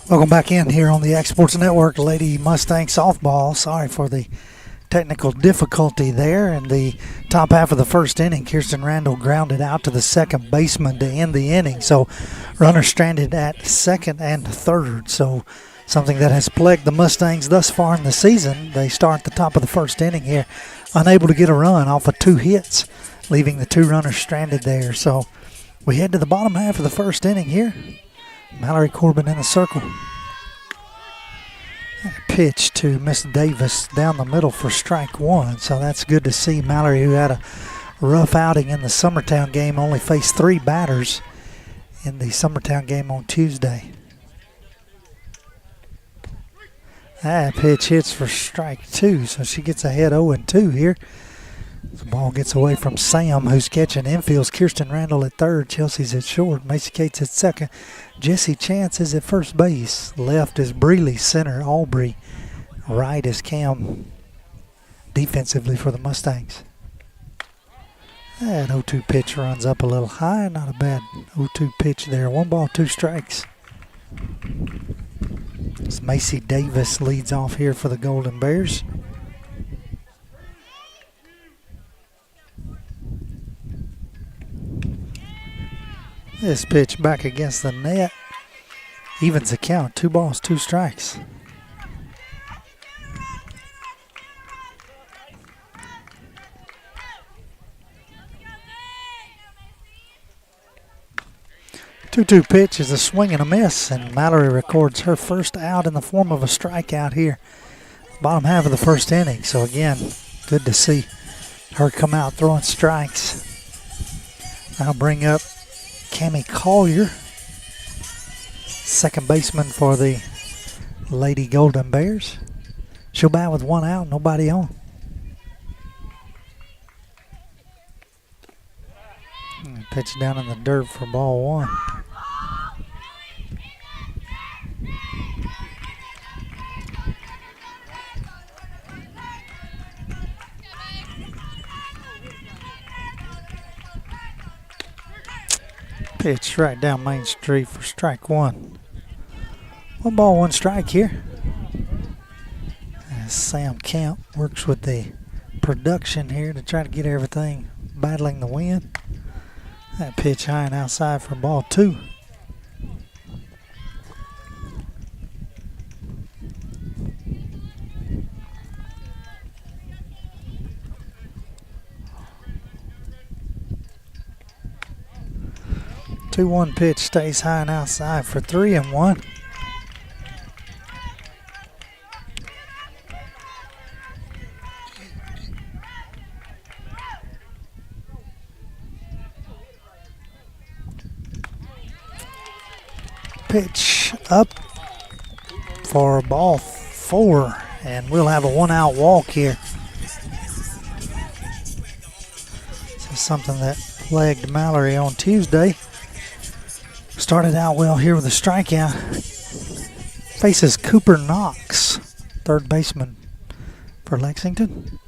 Welcome back in here on the X Sports Network, Lady Mustang softball. Sorry for the technical difficulty there. In the top half of the first inning, Kirsten Randall grounded out to the second baseman to end the inning. So runner stranded at second and third. So something that has plagued the Mustangs thus far in the season. They start the top of the first inning here, unable to get a run off of 2 hits, leaving the 2 runners stranded there. So we head to the bottom half of the first inning here. Mallory Corbin in the circle. Pitch to Miss Davis down the middle for strike 1. So that's good to see. Mallory, who had a rough outing in the Summertown game, only faced 3 batters in the Summertown game on Tuesday. That pitch hits for strike 2, so she gets ahead 0-2 here. The ball gets away from Sam, who's catching infield's Kirsten Randall at third. Chelsea's at short. Macy Cates at second. Jesse Chance is at first base. Left is Breeley. Center, Aubrey. Right is Cam. Defensively for the Mustangs. That 0-2 pitch runs up a little high. Not a bad 0-2 pitch there. 1 ball, 2 strikes. As Macy Davis leads off here for the Golden Bears. This pitch back against the net evens the count. 2 balls, 2 strikes. Two-two pitch is a swing and a miss, and Mallory records her first out in the form of a strikeout here, bottom half of the first inning. So again, good to see her come out throwing strikes. I'll bring up Cammie Collier, second baseman for the Lady Golden Bears. She'll bat with 1 out, nobody on. Pitch down in the dirt for ball 1. Pitch right down Main Street for strike 1. 1 ball, 1 strike here. As Sam Camp works with the production here to try to get everything battling the wind. That pitch high and outside for ball 2. Two-one pitch stays high and outside for 3-1. Pitch up for ball 4, and we'll have a 1-out walk here. This is something that plagued Mallory on Tuesday. Started out well here with a strikeout. Faces Cooper Knox, third baseman for Lexington.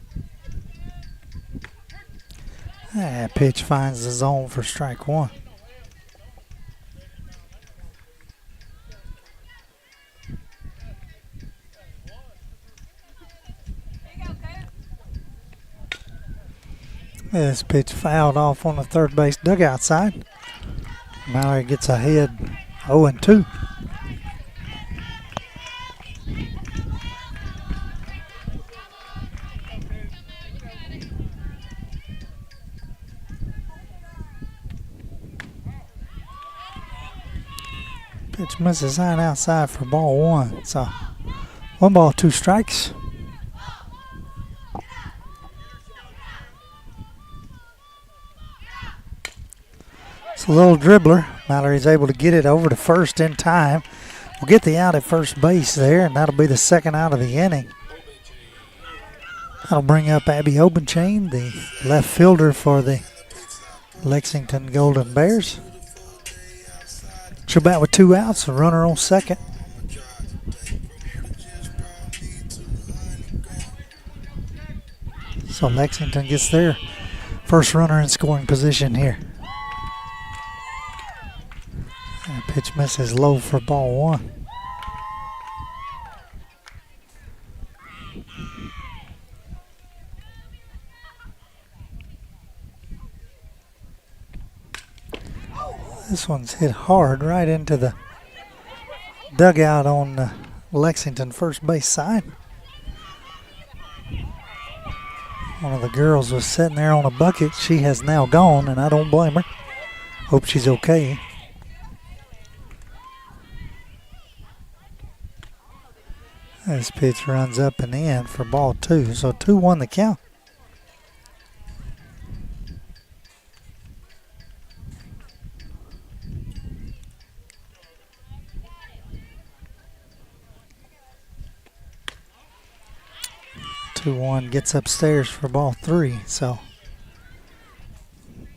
That pitch finds the zone for strike 1. This pitch fouled off on the third base dugout side. Mallory gets ahead 0-2. Pitch misses high and outside for ball 1. So 1 ball, 2 strikes. A little dribbler. Mallory's able to get it over to first in time. We'll get the out at first base there, and that'll be the 2nd out of the inning. That'll bring up Abby Obenchain, the left fielder for the Lexington Golden Bears. She'll bat with 2 outs, a runner on second. So Lexington gets their first runner in scoring position here. Pitch misses low for ball 1. This one's hit hard right into the dugout on the Lexington first base side. One of the girls was sitting there on a bucket. She has now gone, and I don't blame her. Hope she's okay. This pitch runs up and in for ball 2. So 2-1 the count. One gets upstairs for ball 3, so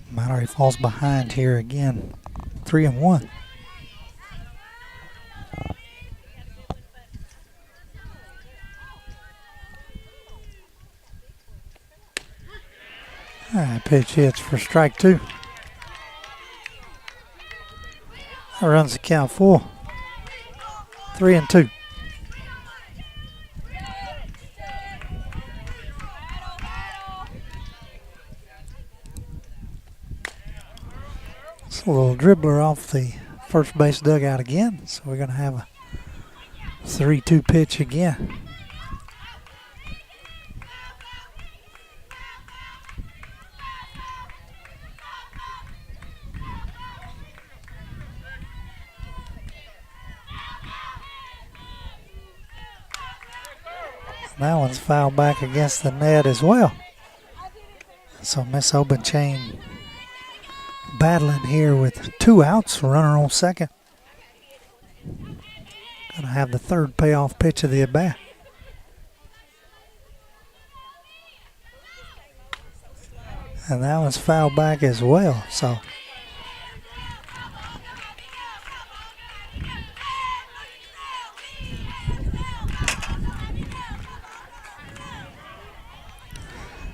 Mallory falls behind here again. 3-1. Pitch hits for strike 2. That runs the count full. 3-2. A little dribbler off the first base dugout again, so we're going to have a 3-2 pitch again. That one's fouled back against the net as well. So Miss Obenchain battling here with 2 outs, runner on second. Gonna have the third payoff pitch of the at bat. And that one's fouled back as well. So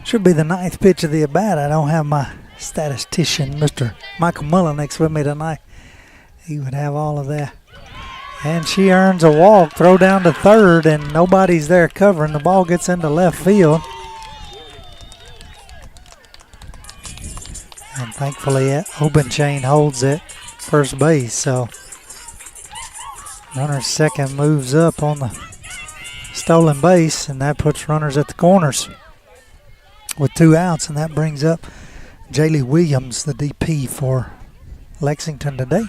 should be the 9th pitch of the at bat. I don't have my statistician, Mr. Michael Mullen, next with me tonight. He would have all of that. And she earns a walk, throw down to third, and nobody's there covering. The ball gets into left field. And thankfully, Obenchain holds it first base. So runner second moves up on the stolen base, and that puts runners at the corners with 2 outs, and that brings up Jaylee Williams, the DP for Lexington today.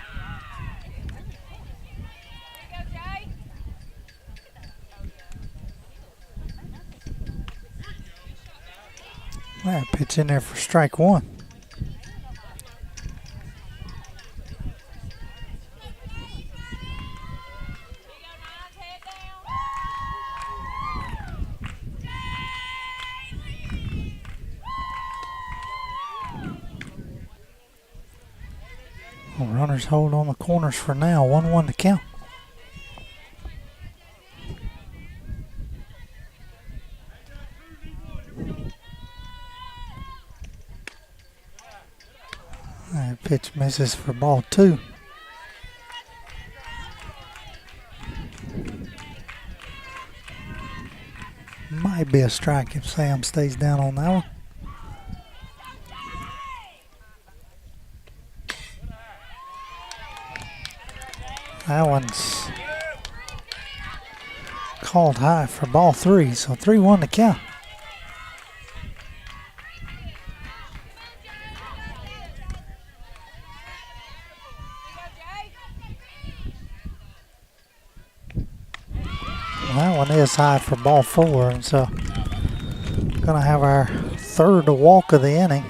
That pitch in there for strike 1. Runners hold on the corners for now. 1-1 to count. That pitch misses for ball 2. Might be a strike if Sam stays down on that one. That one's called high for ball 3, so 3-1 to count. That one is high for ball 4, and so gonna have our third walk of the inning,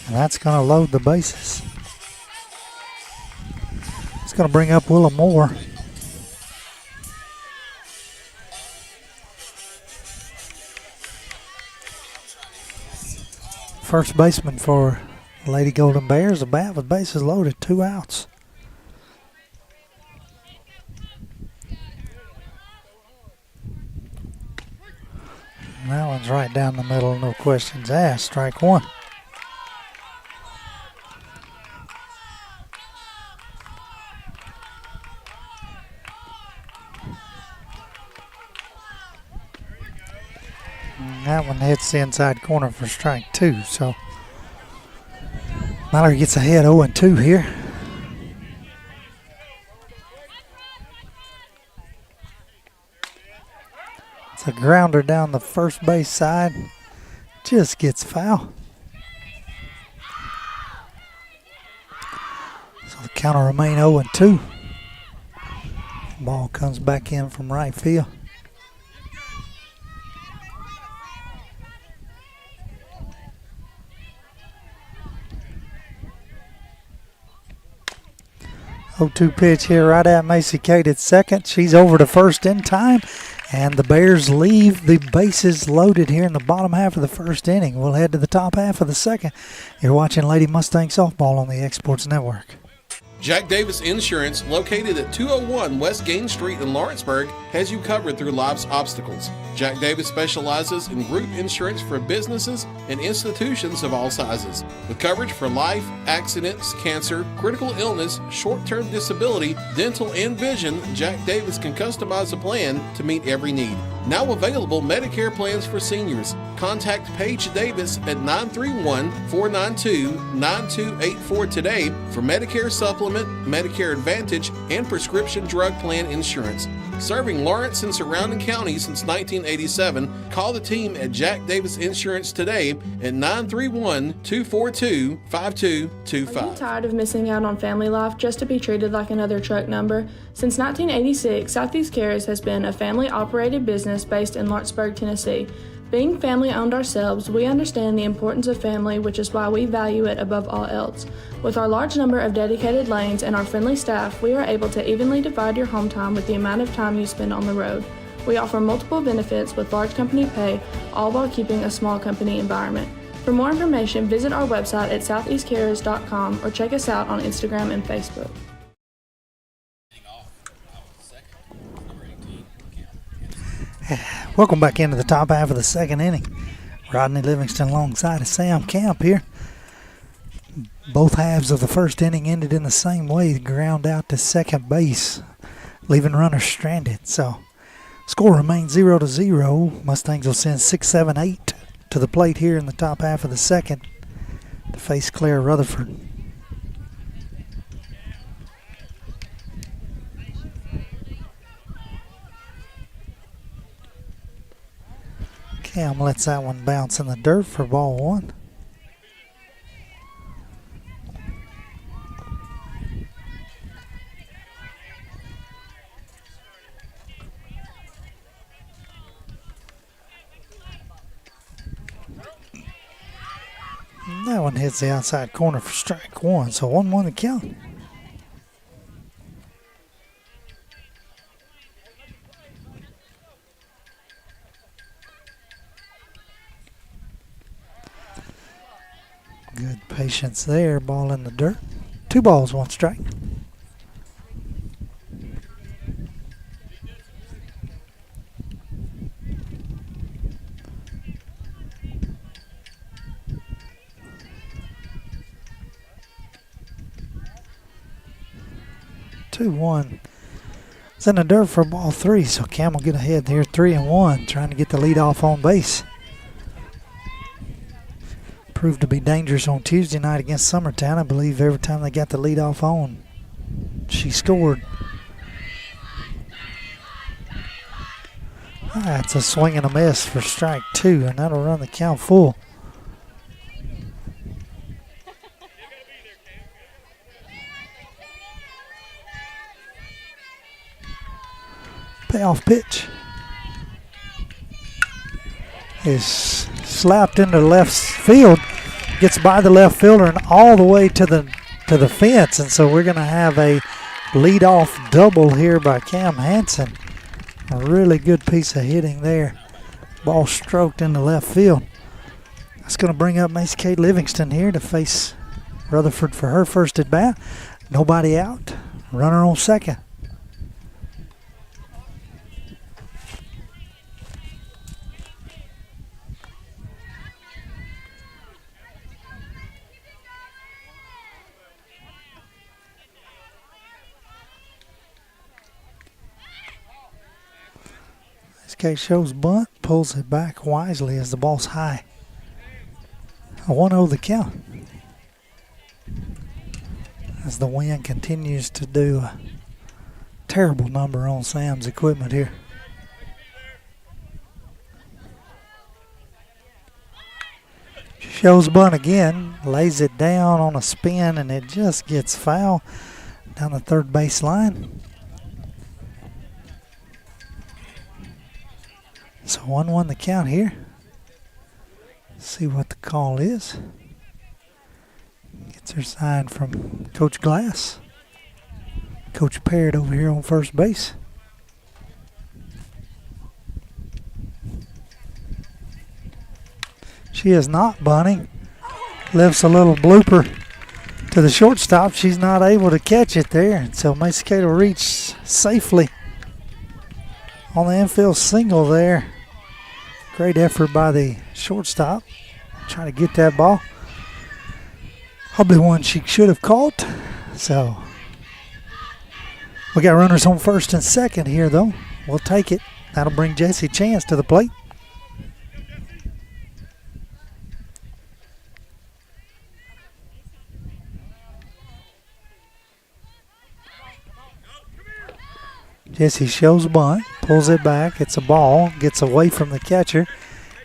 and that's gonna load the bases. It's going to bring up Willa Moore. First baseman for the Lady Golden Bears. A bat with bases loaded, 2 outs. And that one's right down the middle, no questions asked. Strike 1. That one hits the inside corner for strike 2. So Mallory gets ahead 0-2 here. It's a grounder down the first base side. Just gets foul. So the count will remain 0-2. Ball comes back in from right field. Oh, 2 pitch here right at Macy Kate at second. She's over to first in time, and the Bears leave the bases loaded here in the bottom half of the first inning. We'll head to the top half of the second. You're watching Lady Mustang Softball on the Exports Network. Jack Davis Insurance, located at 201 West Gain Street in Lawrenceburg, has you covered through life's obstacles. Jack Davis specializes in group insurance for businesses and institutions of all sizes. With coverage for life, accidents, cancer, critical illness, short-term disability, dental, and vision, Jack Davis can customize a plan to meet every need. Now available Medicare plans for seniors. Contact Paige Davis at 931-492-9284 today for Medicare Supplement, Medicare Advantage, and prescription drug plan insurance. Serving Lawrence and surrounding counties since 1987, call the team at Jack Davis Insurance today at 931-242-5225. Are you tired of missing out on family life just to be treated like another truck number? Since 1986, Southeast Cares has been a family-operated business based in Lawrenceburg, Tennessee. Being family-owned ourselves, we understand the importance of family, which is why we value it above all else. With our large number of dedicated lanes and our friendly staff, we are able to evenly divide your home time with the amount of time you spend on the road. We offer multiple benefits with large company pay, all while keeping a small company environment. For more information, visit our website at southeastcarriers.com or check us out on Instagram and Facebook. Welcome back into the top half of the second inning. Rodney Livingston alongside of Sam Camp here. Both halves of the first inning ended in the same way, ground out to second base, leaving runners stranded. So score remains 0-0. Mustangs will send 6, 7, 8 to the plate here in the top half of the second to face Claire Rutherford. Cam lets that one bounce in the dirt for ball one. And that one hits the outside corner for strike one, so 1-1 to count. Good patience there. Ball in the dirt. 2 balls, 1 strike. Two, 1. It's in the dirt for ball 3, so Cam will get ahead here 3-1, trying to get the lead off on base. Proved to be dangerous on Tuesday night against Summertown. I believe every time they got the lead off on, she scored. That's a swing and a miss for strike 2, and that'll run the count full. Payoff pitch is slapped into left field, gets by the left fielder and all the way to the fence, and so we're going to have a leadoff double here by Cam Hansen. A really good piece of hitting there. Ball stroked into left field. That's going to bring up Macy Kate Livingston here to face Rutherford for her first at bat. Nobody out. Runner on second. Kate shows bunt, pulls it back wisely as the ball's high. A 1-0 the count. As the wind continues to do a terrible number on Sam's equipment here. Shows bunt again, lays it down on a spin, and it just gets foul down the third base line. So 1-1 the count here. See what the call is. Gets her sign from Coach Glass. Coach Parrott over here on first base. She is not bunting. Lifts a little blooper to the shortstop. She's not able to catch it there. And so Macy will reach safely on the infield single there. Great effort by the shortstop. Trying to get that ball. Probably one she should have caught. So we got runners on first and second here, though. We'll take it. That'll bring Jesse Chance to the plate. Jesse shows a bunt, pulls it back. It's a ball, gets away from the catcher,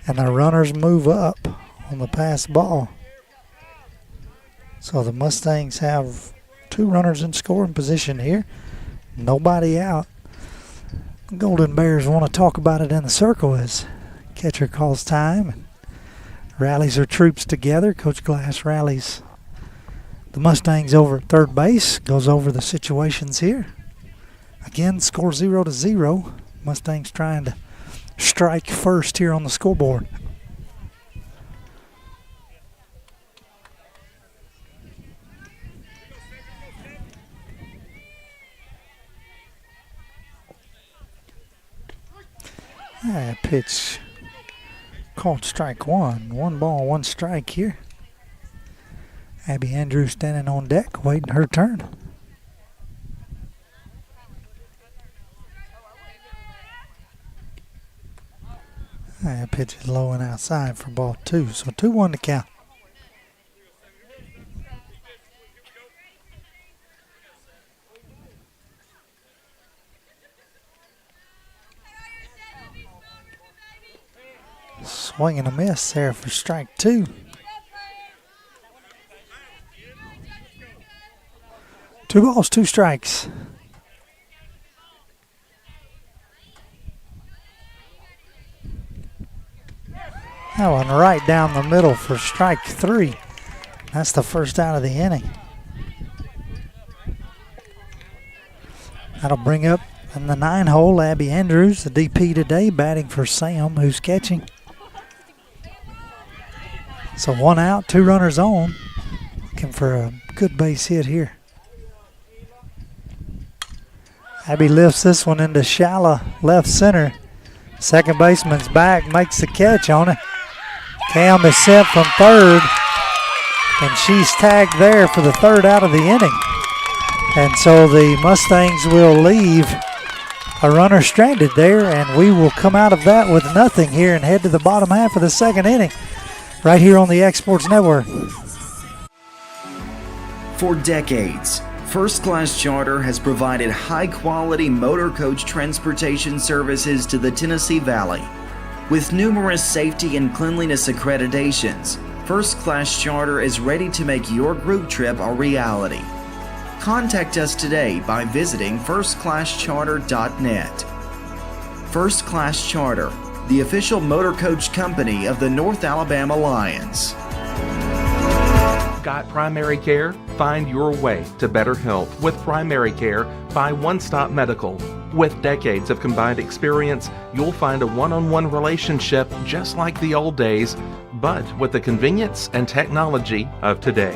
and the runners move up on the pass ball. So the Mustangs have two runners in scoring position here. Nobody out. The Golden Bears want to talk about it in the circle as catcher calls time and rallies her troops together. Coach Glass rallies the Mustangs over at third base, goes over the situations here. Again, score 0-0. Mustangs trying to strike first here on the scoreboard. Pitch called strike one. 1 ball, 1 strike here. Abby Andrews standing on deck, waiting her turn. Pitch is low and outside for ball 2. So 2-1 to count. Swing and a miss there for strike 2. 2 balls, 2 strikes. That one right down the middle for strike 3. That's the first out of the inning. That'll bring up in the 9-hole Abby Andrews, the DP today, batting for Sam, who's catching. So 1 out, 2 runners on. Looking for a good base hit here. Abby lifts this one into shallow left center. Second baseman's back, makes the catch on it. Cam is sent from third, and she's tagged there for the 3rd out of the inning. And so the Mustangs will leave a runner stranded there, and we will come out of that with nothing here and head to the bottom half of the 2nd inning right here on the X Sports Network. For decades, First Class Charter has provided high-quality motor coach transportation services to the Tennessee Valley. With numerous safety and cleanliness accreditations, First Class Charter is ready to make your group trip a reality. Contact us today by visiting firstclasscharter.net. First Class Charter, the official motor coach company of the North Alabama Lions. Got primary care? Find your way to better health with primary care by One Stop Medical. With decades of combined experience, you'll find a one-on-one relationship just like the old days, but with the convenience and technology of today.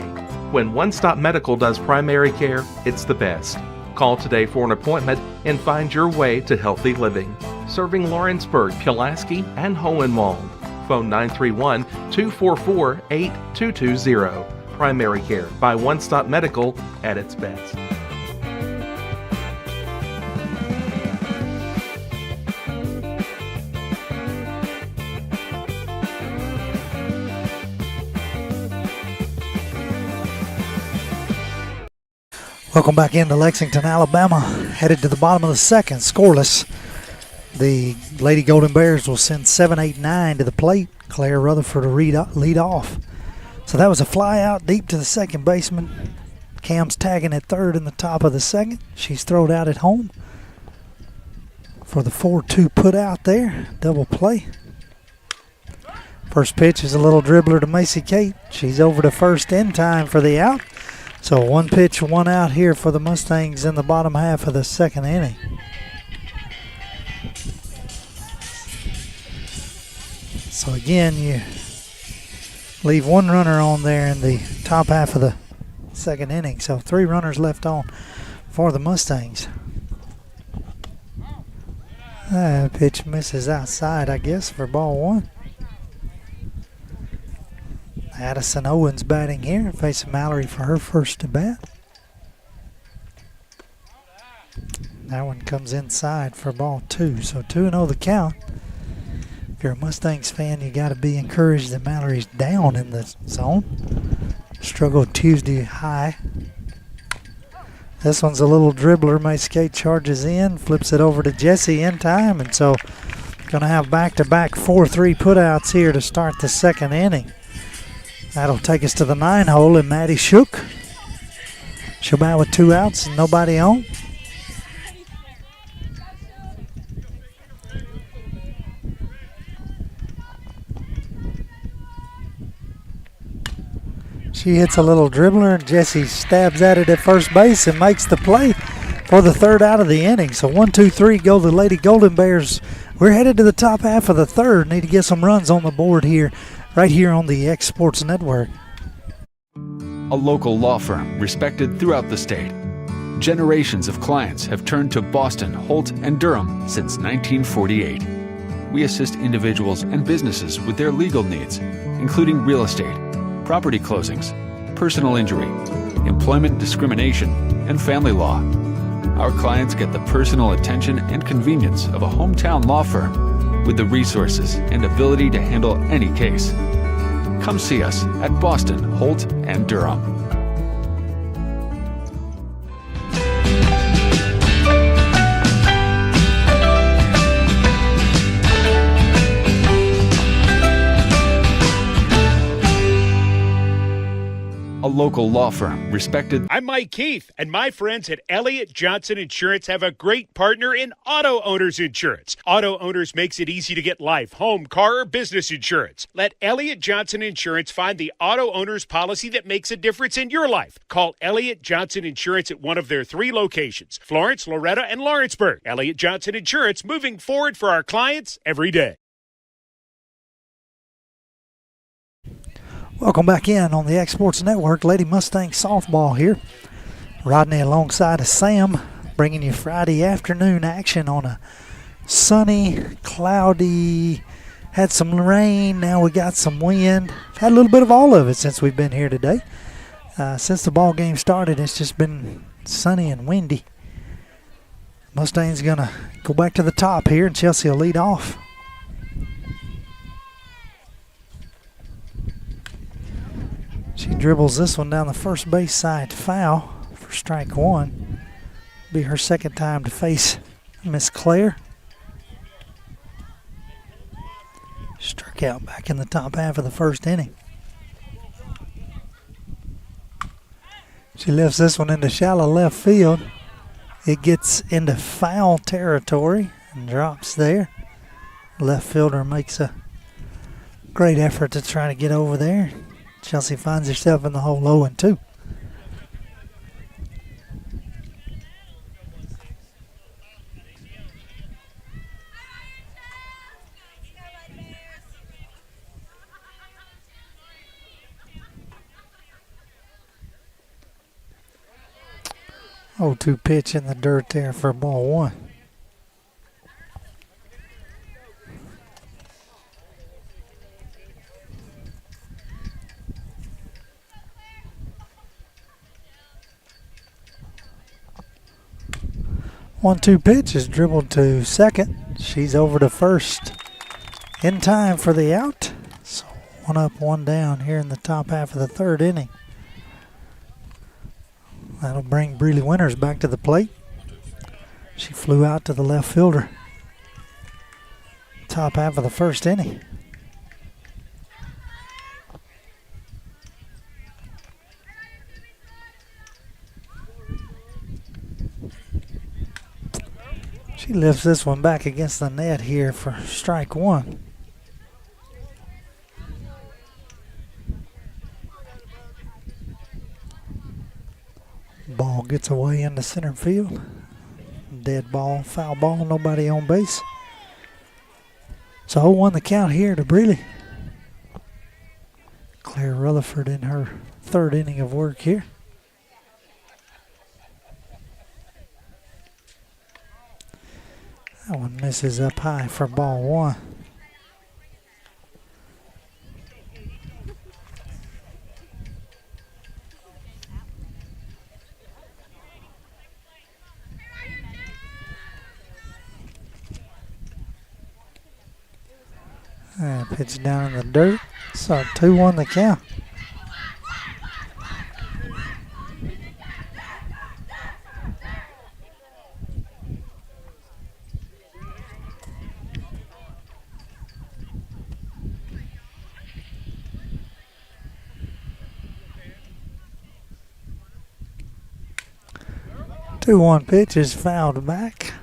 When One Stop Medical does primary care, it's the best. Call today for an appointment and find your way to healthy living. Serving Lawrenceburg, Pulaski, and Hohenwald. Phone 931-244-8220. Primary care by One Stop Medical at its best. Welcome back into Lexington, Alabama. Headed to the bottom of the 2nd, scoreless. The Lady Golden Bears will send 7, 8, 9 to the plate. Claire Rutherford to lead off. So that was a fly out deep to the second baseman. Cam's tagging at third in the top of the second. She's thrown out at home for the 4-2 put out there. Double play. First pitch is a little dribbler to Macy Kate. She's over to first in time for the out. So 1 pitch, 1 out here for the Mustangs in the bottom half of the second inning. So again, you leave 1 runner on there in the top half of the second inning. So 3 runners left on for the Mustangs. Pitch misses outside, I guess, for ball 1. Addison Owens batting here, facing Mallory for her first at bat. That one comes inside for ball 2. So 2-0 the count. If you're a Mustangs fan, you got to be encouraged that Mallory's down in the zone. Struggled Tuesday high. This one's a little dribbler. Macy Kate charges in, flips it over to Jesse in time, and so going to have back-to-back 4-3 putouts here to start the second inning. That'll take us to the 9 hole, and Maddie Shook. She'll bat with 2 outs and nobody on. She hits a little dribbler, and Jesse stabs at it at first base and makes the play for the 3rd out of the inning. So 1, 2, 3 go the Lady Golden Bears. We're headed to the top half of the 3rd. Need to get some runs on the board here, right here on the X Sports Network. A local law firm respected throughout the state. Generations of clients have turned to Boston, Holt, and Durham since 1948. We assist individuals and businesses with their legal needs, including real estate, property closings, personal injury, employment discrimination, and family law. Our clients get the personal attention and convenience of a hometown law firm with the resources and ability to handle any case. Come see us at Boston, Holt, and Durham. A local law firm respected. I'm Mike Keith, and my friends at Elliott Johnson Insurance have a great partner in auto owners insurance. Auto owners makes it easy to get life, home, car, or business insurance. Let Elliott Johnson Insurance find the auto owner's policy that makes a difference in your life. Call Elliott Johnson Insurance at one of their 3 locations, Florence, Loretto, and Lawrenceburg. Elliott Johnson Insurance, moving forward for our clients every day. Welcome back in on the X Sports Network. Lady Mustang softball here. Rodney alongside of Sam, bringing you Friday afternoon action on a sunny, cloudy, had some rain, now we got some wind. Had a little bit of all of it since we've been here today. Since the ball game started, it's just been sunny and windy. Mustang's going to go back to the top here, and Chelsea will lead off. She dribbles this one down the first base side, foul for strike 1. Be her second time to face Miss Claire. Struck out back in the top half of the first inning. She lifts this one into shallow left field. It gets into foul territory and drops there. Left fielder makes a great effort to try to get over there. Chelsea finds herself in the hole 0-2. Oh, 2 pitch in the dirt there for ball 1. One-two pitch is dribbled to second. She's over to first in time for the out. So 1 up, 1 down here in the top half of the 3rd inning. That'll bring Breely Winters back to the plate. She flew out to the left fielder. Top half of the 1st inning. She lifts this one back against the net here for strike one. Ball gets away into center field. Dead ball, foul ball, nobody on base. So 0-1 the count here to Breeley. Claire Rutherford in her third inning of work here. That one misses up high for ball one. And pitch down in the dirt. So 2-1 the count. Two-one pitch is fouled back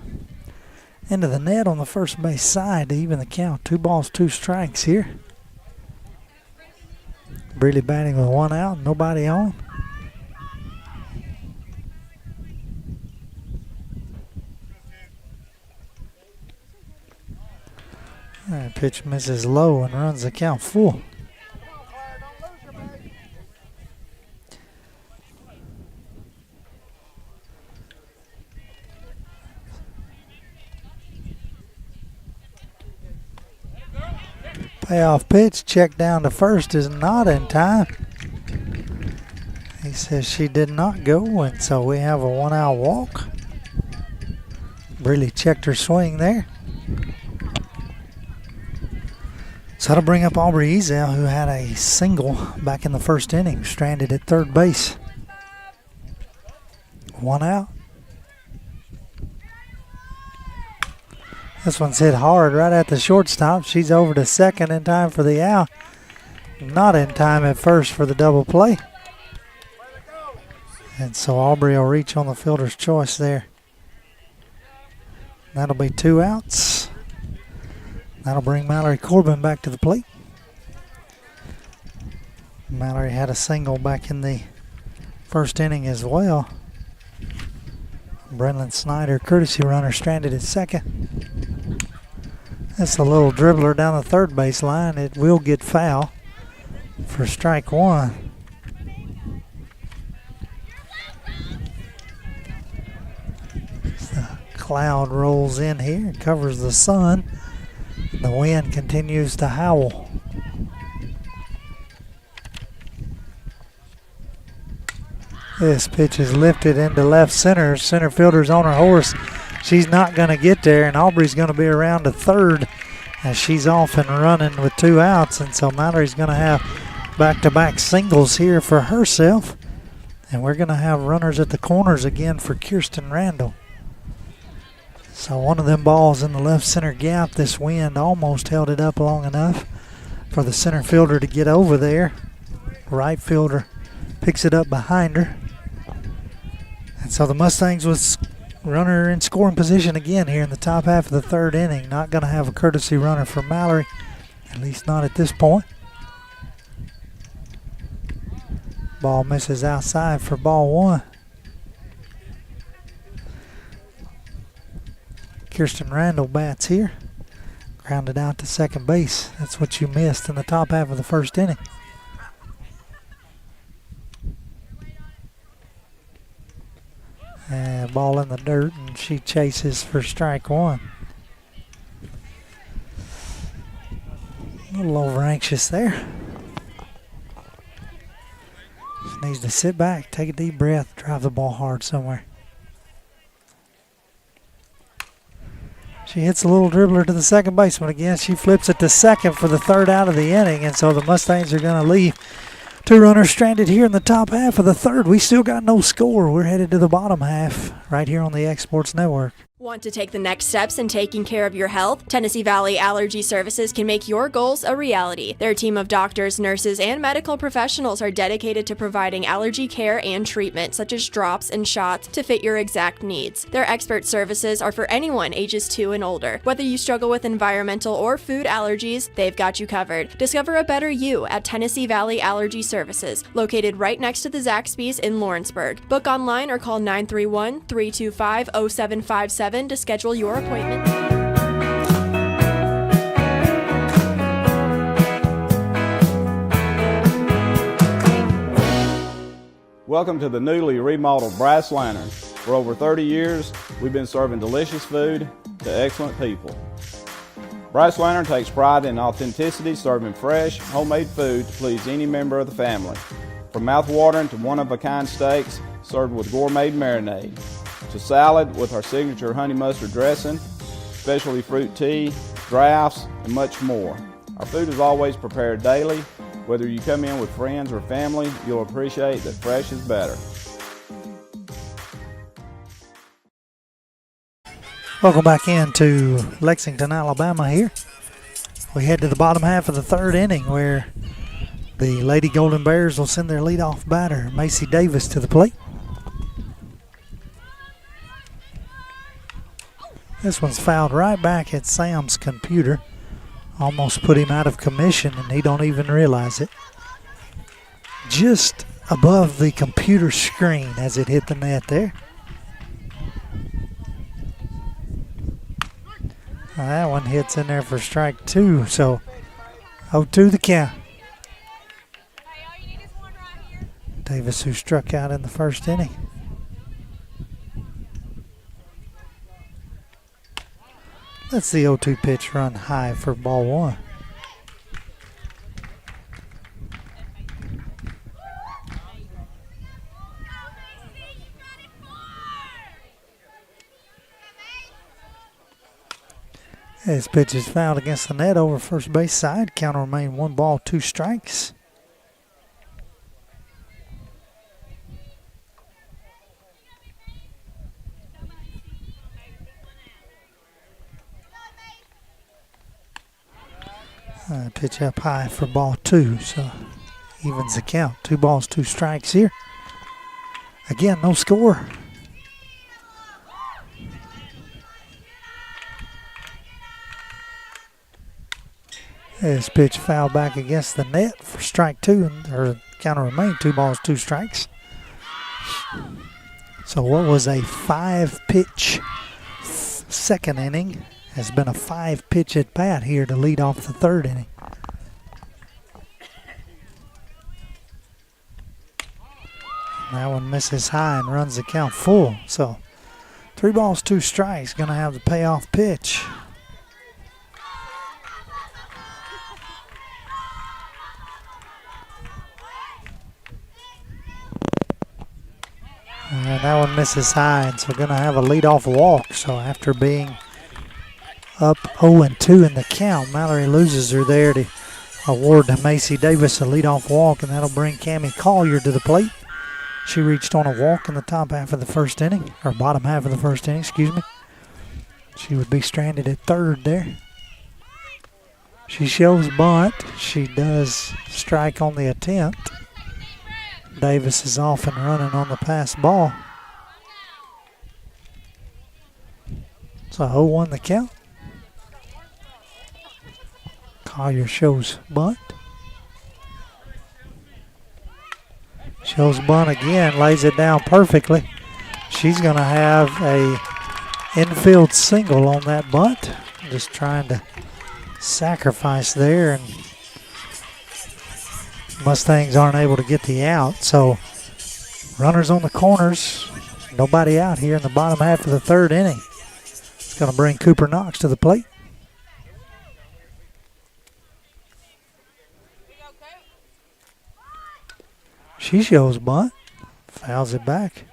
into the net on the first base side to even the count. 2 balls, 2 strikes here. Breeley batting with 1 out, nobody on. That pitch misses low and runs the count full. Payoff pitch, check down to first is not in time. He says she did not go, and so we have a 1-out walk. Breeley checked her swing there. So that'll bring up Aubrey Ezel, who had a single back in the first inning, stranded at third base. 1 out. This one's hit hard right at the shortstop. She's over to second in time for the out. Not in time at first for the double play. And so Aubrey will reach on the fielder's choice there. That'll be 2 outs. That'll bring Mallory Corbin back to the plate. Mallory had a single back in the first inning as well. Brenlin Snyder, courtesy runner, stranded at second. That's a little dribbler down the third base line. It will get foul for strike one. The cloud rolls in here and covers the sun. The wind continues to howl. This pitch is lifted into left center. Center fielder's on her horse. She's not going to get there, and Aubrey's going to be around to third as she's off and running with 2 outs. And so Mallory's going to have back-to-back singles here for herself. And we're going to have runners at the corners again for Kirsten Randall. So one of them balls in the left center gap. This wind almost held it up long enough for the center fielder to get over there. Right fielder picks it up behind her. And so the Mustangs with runner in scoring position again here in the top half of the third inning. Not going to have a courtesy runner for Mallory, at least not at this point. Ball misses outside for ball one. Kirsten Randall bats here. Grounded out to second base. That's what you missed in the top half of the first inning. And ball in the dirt, and she chases for strike one. A little over anxious there. Just needs to sit back, take a deep breath, drive the ball hard somewhere. She hits a little dribbler to the second baseman again. She flips it to second for the 3rd out of the inning, and so the Mustangs are going to leave 2 runners stranded here in the top half of the 3rd. We still got no score. We're headed to the bottom half right here on the Exports Network. Want to take the next steps in taking care of your health? Tennessee Valley Allergy Services can make your goals a reality. Their team of doctors, nurses, and medical professionals are dedicated to providing allergy care and treatment, such as drops and shots, to fit your exact needs. Their expert services are for anyone ages 2 and older. Whether you struggle with environmental or food allergies, they've got you covered. Discover a better you at Tennessee Valley Allergy Services, located right next to the Zaxby's in Lawrenceburg. Book online or call 931-325-0757 to schedule your appointment. Welcome to the newly remodeled Brass Lantern. For over 30 years, we've been serving delicious food to excellent people. Brass Lantern takes pride in authenticity, serving fresh, homemade food to please any member of the family. From mouth-watering to one-of-a-kind steaks served with gourmet marinade, to salad with our signature honey mustard dressing, specialty fruit tea, drafts, and much more. Our food is always prepared daily. Whether you come in with friends or family, you'll appreciate that fresh is better. Welcome back into Lexington, Alabama here. We head to the bottom half of the third inning where the Lady Golden Bears will send their leadoff batter, Macy Davis, to the plate. This one's fouled right back at Sam's computer. Almost put him out of commission, and he don't even realize it. Just above the computer screen as it hit the net there. That one hits in there for strike 2, so 0-2 the count. Davis, who struck out in the first inning. That's the 0-2 pitch, run high for ball 1. This pitch is fouled against the net over first base side. Count will remain 1 ball, 2 strikes. Pitch up high for ball 2, so evens the count. 2 balls, 2 strikes here. Again, no score. This pitch fouled back against the net for strike 2, or count will remain 2 balls, 2 strikes. So what was a 5-pitch second inning has been a 5-pitch at bat here to lead off the third inning. That one misses high and runs the count full. So 3 balls, 2 strikes, going to have the payoff pitch. And that one misses high, and so we're going to have a leadoff walk. So after being up 0-2 in the count, Mallory loses her there to award to Macy Davis a leadoff walk, and that'll bring Cammie Collier to the plate. She reached on a walk in the top half of the first inning, or bottom half of the first inning, excuse me. She would be stranded at third there. She shows bunt. She does strike on the attempt. Davis is off and running on the pass ball. So 0-1 the count. Collier shows bunt. Shows bunt again, lays it down perfectly. She's going to have a infield single on that bunt. Just trying to sacrifice there, and Mustangs aren't able to get the out. So runners on the corners, nobody out here in the bottom half of the third inning. It's going to bring Cooper Knox to the plate. She shows bunt, fouls it back.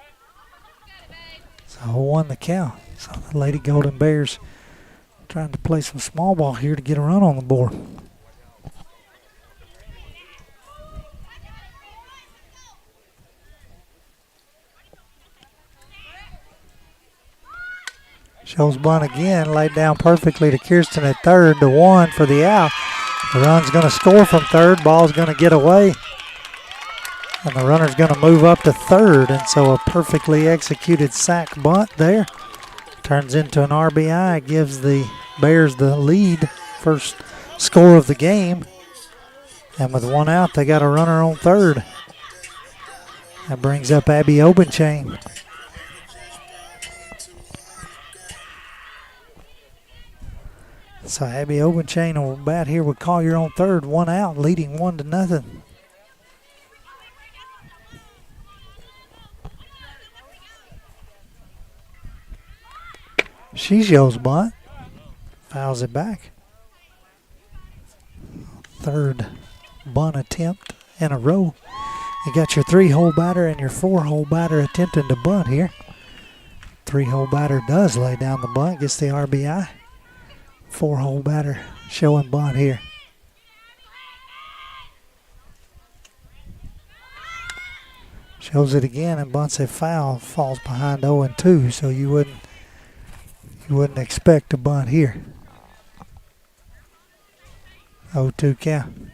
So 0-1 the count. So the Lady Golden Bears trying to play some small ball here to get a run on the board. Shows bunt again, laid down perfectly to Kirsten at third, the one for the out. The run's going to score from third, ball's going to get away. And the runner's going to move up to third, and so a perfectly executed sack bunt there. Turns into an RBI, gives the Bears the lead, first score of the game. And with one out, they got a runner on third. That brings up Abby Obenchain. So Abby Obenchain will bat here with Collier on third, one out, leading 1-0. She shows bunt, fouls it back. Third bunt attempt in a row. You got your 3-hole batter and your 4-hole batter attempting to bunt here. 3-hole batter does lay down the bunt, gets the RBI. 4-hole batter showing bunt here. Shows it again and bunts a foul, falls behind 0-2, so you wouldn't expect a bunt here. 0-2 count.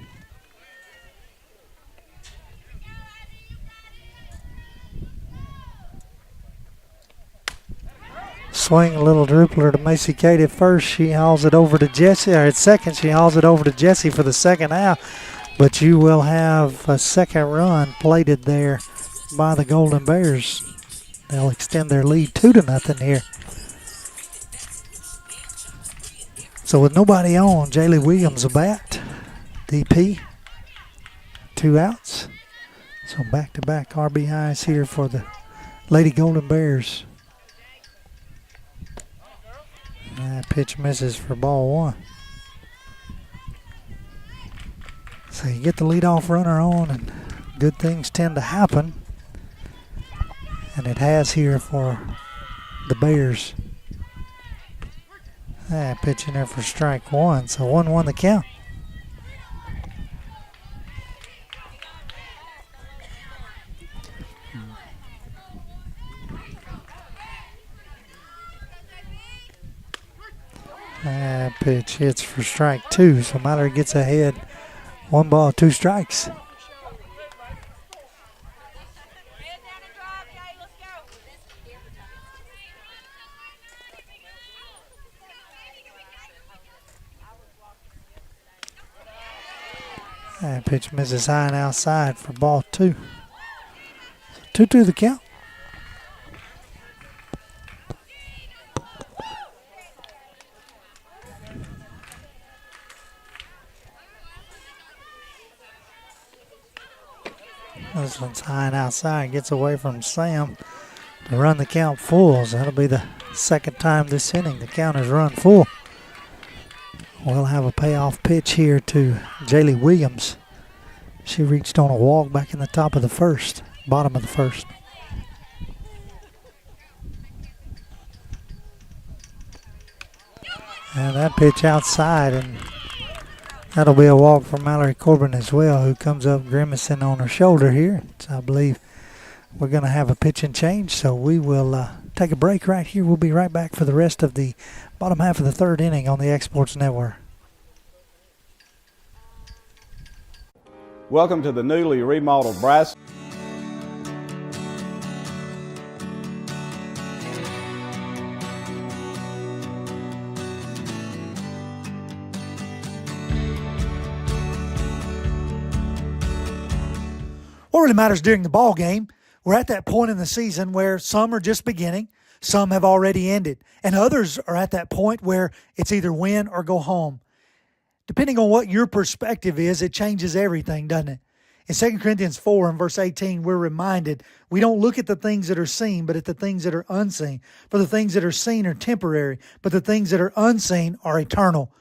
Swing a little droopler to Macy Kate at first. She hauls it over to Jesse. Or at second, she hauls it over to Jesse for the second out. But you will have a second run plated there by the Golden Bears. They'll extend their lead 2-0 here. So with nobody on, Jaylee Williams a bat. DP. 2 outs. So back-to-back RBIs here for the Lady Golden Bears. That pitch misses for ball one. So you get the leadoff runner on and good things tend to happen. And it has here for the Bears. That pitch in there for strike one. So 1-1 the count. That pitch hits for strike two, so Mallory gets ahead. 1 ball, 2 strikes. That pitch misses high and outside for ball 2. 2-2 the count. This one's high and outside, gets away from Sam to run the count full. So that'll be the second time this inning the count has run full. We'll have a payoff pitch here to Jaylee Williams. She reached on a walk back in the top of the first, bottom of the first. And that pitch outside, and that'll be a walk for Mallory Corbin as well, who comes up grimacing on her shoulder here. So I believe we're going to have a pitch and change, so we will take a break right here. We'll be right back for the rest of the bottom half of the third inning on the Exports Network. Welcome to the newly remodeled Brass. What really matters during the ball game, we're at that point in the season where some are just beginning, some have already ended, and others are at that point where it's either win or go home. Depending on what your perspective is, it changes everything, doesn't it? In 2 Corinthians 4 and verse 18, we're reminded we don't look at the things that are seen, but at the things that are unseen. For the things that are seen are temporary, but the things that are unseen are eternal.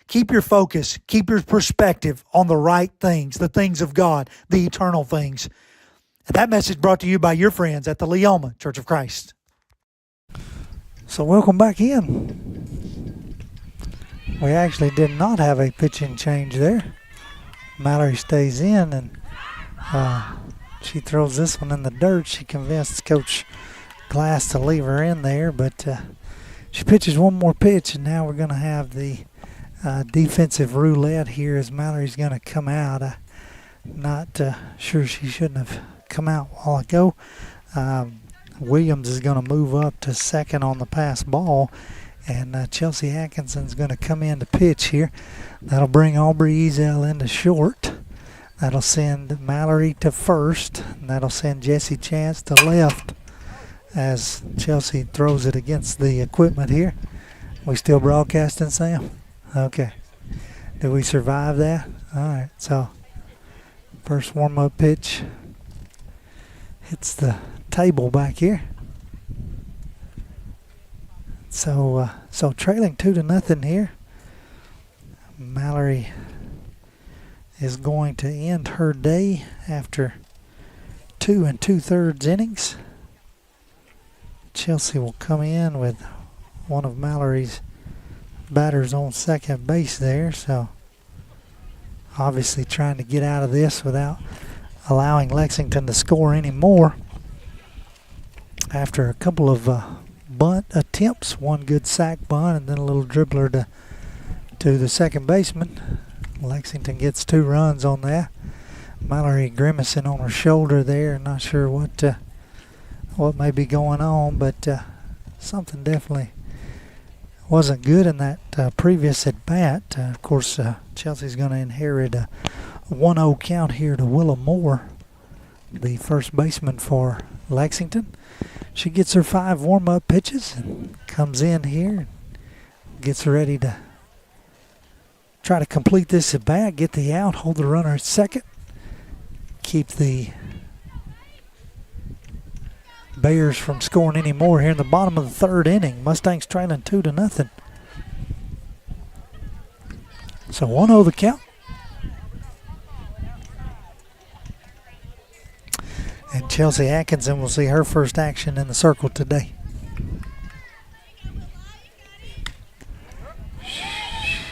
Keep your focus, keep your perspective on the right things, the things of God, the eternal things. And that message brought to you by your friends at the Leoma Church of Christ. So welcome back in. We actually did not have a pitching change there. Mallory stays in, and she throws this one in the dirt. She convinced Coach Glass to leave her in there, but She pitches one more pitch, and now we're going to have the defensive roulette here as Mallory's going to come out. Not sure she shouldn't have come out a while ago. Williams is going to move up to second on the pass ball, and Chelsea Atkinson's going to come in to pitch here. That'll bring Aubrey Ezel into short. That'll send Mallory to first, and that'll send Jessie Chance to left as Chelsea throws it against the equipment here. We still broadcasting, Sam? Okay. Did we survive that? All right, so first warm-up pitch hits the table back here. So trailing 2-0 here. Mallory is going to end her day after 2 2/3 innings. Chelsea will come in with one of Mallory's batters on second base there, so obviously trying to get out of this without allowing Lexington to score any more. After a couple of bunt attempts, one good sac bunt and then a little dribbler to the second baseman, Lexington gets 2 runs on that. Mallory grimacing on her shoulder there, not sure what may be going on, but something definitely wasn't good in that previous at bat. Of course, Chelsea's going to inherit a 1-0 count here to Willa Moore, the first baseman for Lexington. She gets her 5 warm-up pitches and comes in here and gets ready to try to complete this at bat, get the out, hold the runner at second, keep the Bears from scoring any more here in the bottom of the 3rd inning. Mustangs trailing 2-0. So 1-0 the count. And Chelsea Atkinson will see her first action in the circle today.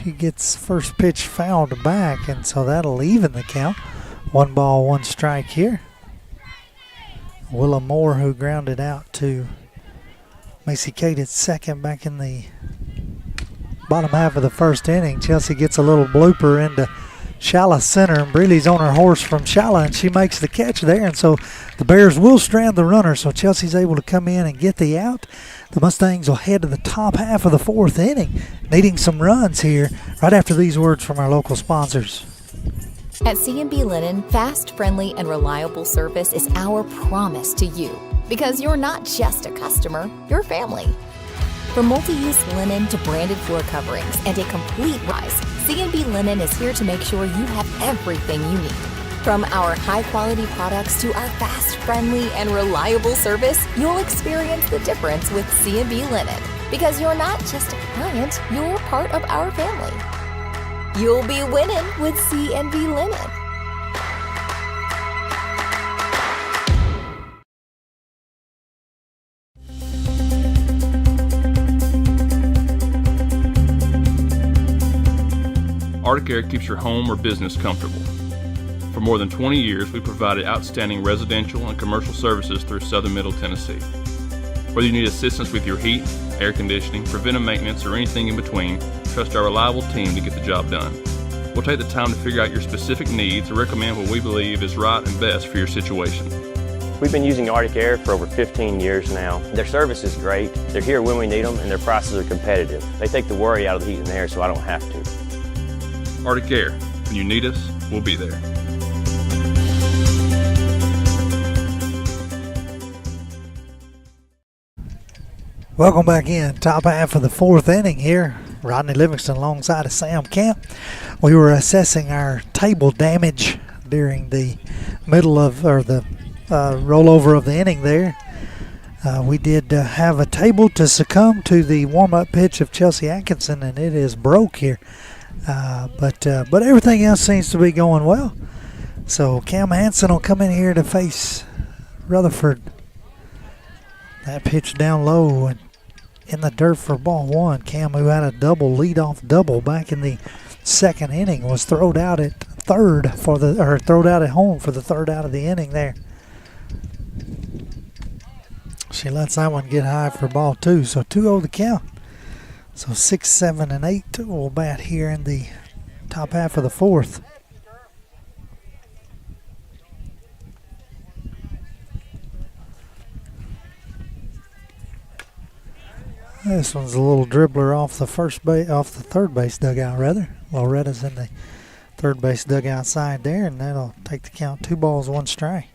She gets first pitch fouled back, and so that'll even the count. 1 ball, 1 strike here. Willa Moore, who grounded out to Macy Kate at second back in the bottom half of the 1st inning. Chelsea gets a little blooper into Shala center, and Breeley's on her horse from Shala, and she makes the catch there, and so the Bears will strand the runner, so Chelsea's able to come in and get the out. The Mustangs will head to the top half of the 4th inning, needing some runs here right after these words from our local sponsors. At C&B Linen, fast, friendly, and reliable service is our promise to you, because you're not just a customer, you're family. From multi-use linen to branded floor coverings and a complete rise, C&B Linen is here to make sure you have everything you need. From our high-quality products to our fast, friendly, and reliable service, you'll experience the difference with C&B Linen. Because you're not just a client, you're part of our family. You'll be winning with C&B Linen. Arctic Air keeps your home or business comfortable. For more than 20 years, we've provided outstanding residential and commercial services through Southern Middle Tennessee. Whether you need assistance with your heat, air conditioning, preventive maintenance, or anything in between, trust our reliable team to get the job done. We'll take the time to figure out your specific needs and recommend what we believe is right and best for your situation. We've been using Arctic Air for over 15 years now. Their service is great, they're here when we need them, and their prices are competitive. They take the worry out of the heat and air so I don't have to. Arctic Air. When you need us, we'll be there. Welcome back in. Top half of the 4th inning here. Rodney Livingston alongside of Sam Camp. We were assessing our table damage during the middle of, or the rollover of the inning there. We did have a table to succumb to the warm-up pitch of Chelsea Atkinson, and it is broke here. But everything else seems to be going well. So Cam Hansen will come in here to face Rutherford. That pitch down low and in the dirt for ball 1. Cam, who had a leadoff double back in the 2nd inning, was thrown out at third thrown out at home for the 3rd out of the inning there. She lets that one get high for ball 2. So 2-0 the count. So 6, 7, and 8 will bat here in the top half of the fourth. This one's a little dribbler off the third base dugout rather. Loretto's in the third base dugout side there, and that'll take the count 2 balls, 1 strike.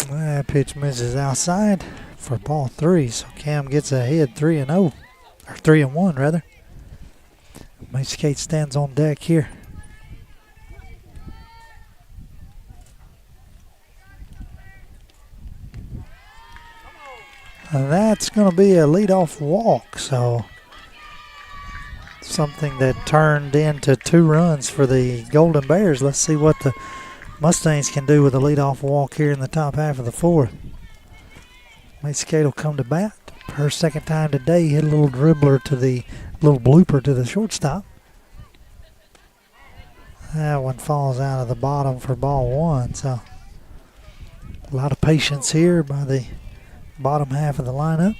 That pitch misses outside for ball 3, so Cam gets ahead 3-0, or 3-1 rather. Mace Kate stands on deck here. That's going to be a leadoff walk, so something that turned into 2 runs for the Golden Bears. Let's see what the Mustangs can do with a leadoff walk here in the top half of the fourth. Mace Kate will come to bat. Her second time today, hit a little dribbler to the little blooper to the shortstop. That one falls out of the bottom for ball 1, so a lot of patience here by the bottom half of the lineup.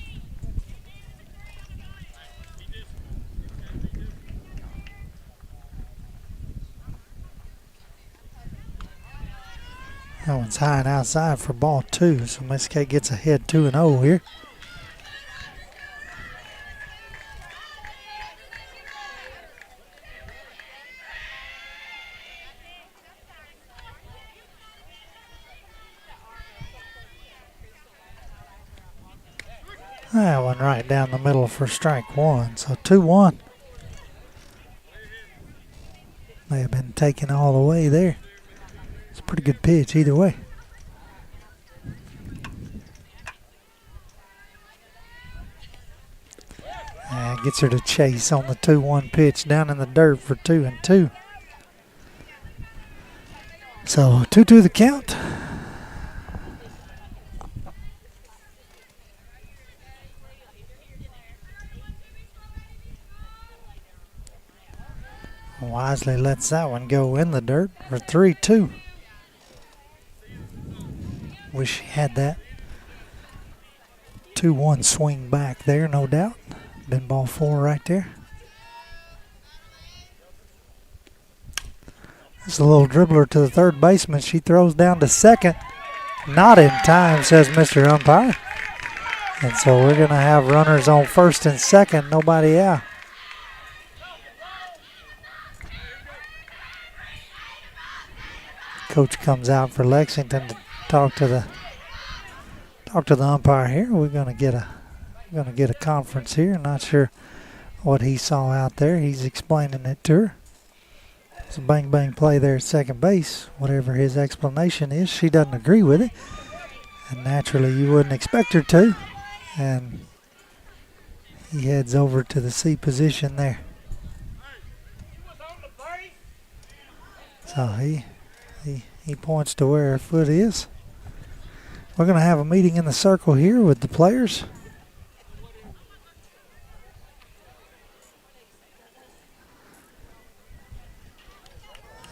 That one's high and outside for ball 2, so Miss K gets ahead 2-0 here. That one right down the middle for strike 1, so 2-1. May have been taken all the way there. It's a pretty good pitch either way. Gets her to chase on the 2-1 pitch down in the dirt for 2-2. So 2-2 the count. Wisely lets that one go in the dirt for 3-2. Wish he had that 2-1 swing back there, no doubt. Been ball 4 right there. It's a little dribbler to the third baseman. She throws down to second. Not in time, says Mr. Umpire. And so we're going to have runners on first and second, nobody out. Coach comes out for Lexington to talk to the umpire here. We're going to get a conference here. Not sure what he saw out there. He's explaining it to her. It's a bang bang play there at second base. Whatever his explanation is, she doesn't agree with it, and naturally you wouldn't expect her to. And he heads over to the C position there. So he points to where her foot is. We're going to have a meeting in the circle here with the players.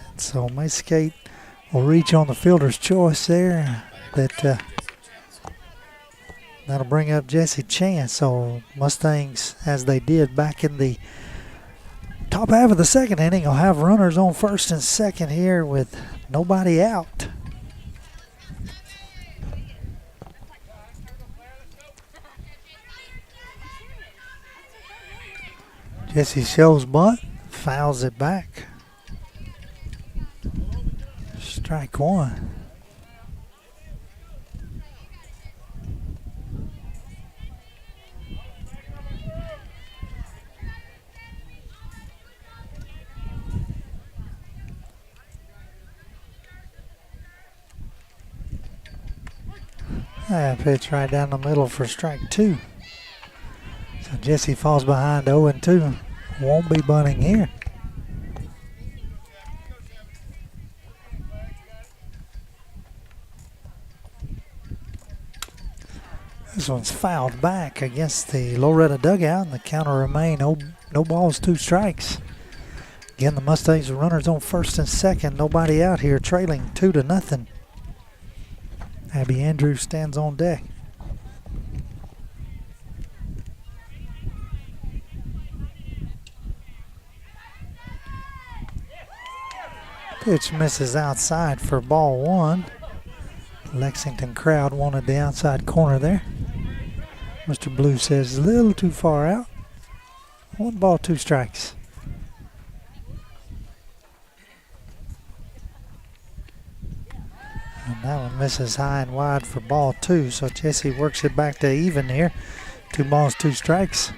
And so Mace Skate will reach on the fielder's choice there. That'll bring up Jesse Chance. So Mustangs, as they did back in the top half of the second inning, will have runners on first and second here with nobody out. Jesse shows bunt, fouls it back. Strike 1. That pitch right down the middle for strike 2. So Jesse falls behind 0-2. Won't be bunting here. This one's fouled back against the Loretto dugout, and the count will remain no balls, 2 strikes. Again, the Mustangs are runners on first and second. Nobody out here, trailing 2-0. Abby Andrews stands on deck. Pitch misses outside for ball one. Lexington crowd wanted the outside corner there. Mr. Blue says a little too far out. 1 ball, 2 strikes. And that one misses high and wide for ball 2. So Jesse works it back to even here. 2 balls, 2 strikes.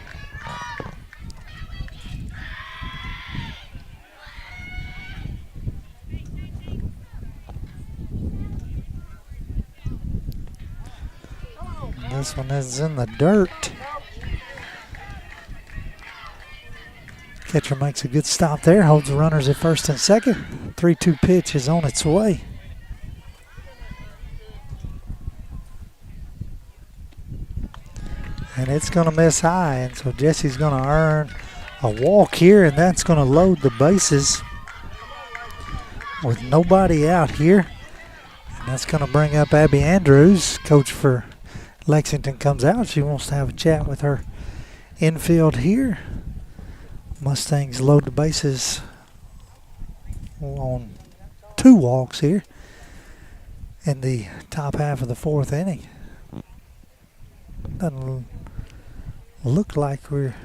This one is in the dirt. Catcher makes a good stop there, holds the runners at first and second. 3-2 pitch is on its way. And it's going to miss high, and so Jesse's going to earn a walk here, and that's going to load the bases with nobody out here. And that's going to bring up Abby Andrews, coach for Lexington comes out. She wants to have a chat with her infield here. Mustangs load the bases on 2 walks here in the top half of the 4th inning. Doesn't look like we're,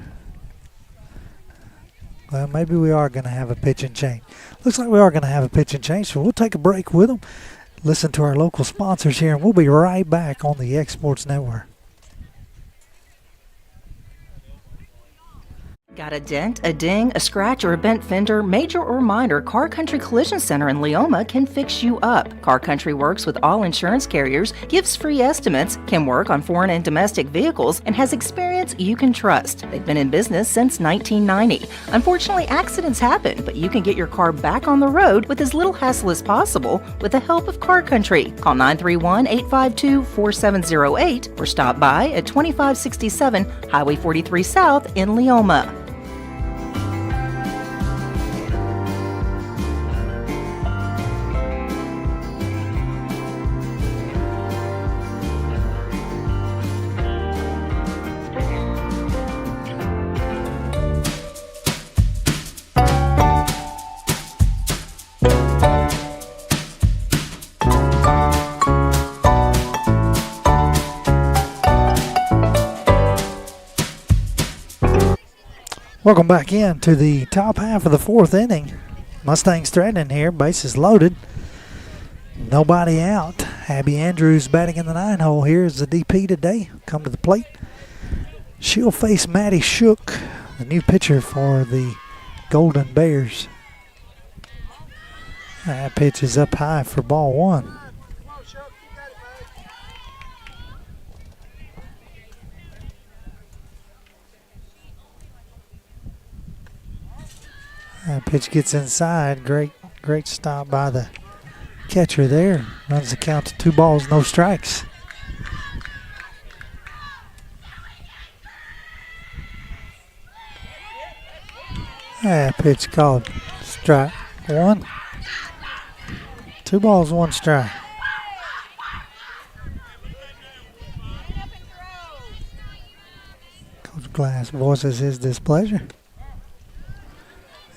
well, maybe we are going to have a pitch and change. Looks like we are going to have a pitch and change, so we'll take a break with them. Listen to our local sponsors here, and we'll be right back on the X Sports Network. Got a dent, a ding, a scratch, or a bent fender? Major or minor, Car Country Collision Center in Leoma can fix you up. Car Country works with all insurance carriers, gives free estimates, can work on foreign and domestic vehicles, and has experience you can trust. They've been in business since 1990. Unfortunately, accidents happen, but you can get your car back on the road with as little hassle as possible with the help of Car Country. Call 931-852-4708 or stop by at 2567 Highway 43 South in Leoma. Welcome back in to the top half of the 4th inning. Mustangs threatening here. Bases loaded. Nobody out. Abby Andrews batting in the 9-hole here is the DP today. Come to the plate. She'll face Maddie Shook, the new pitcher for the Golden Bears. That pitch is up high for ball 1. That pitch gets inside. Great stop by the catcher there. Runs the count to 2 balls, no strikes. That pitch called strike 1. 2 balls, 1 strike. Coach Glass voices his displeasure.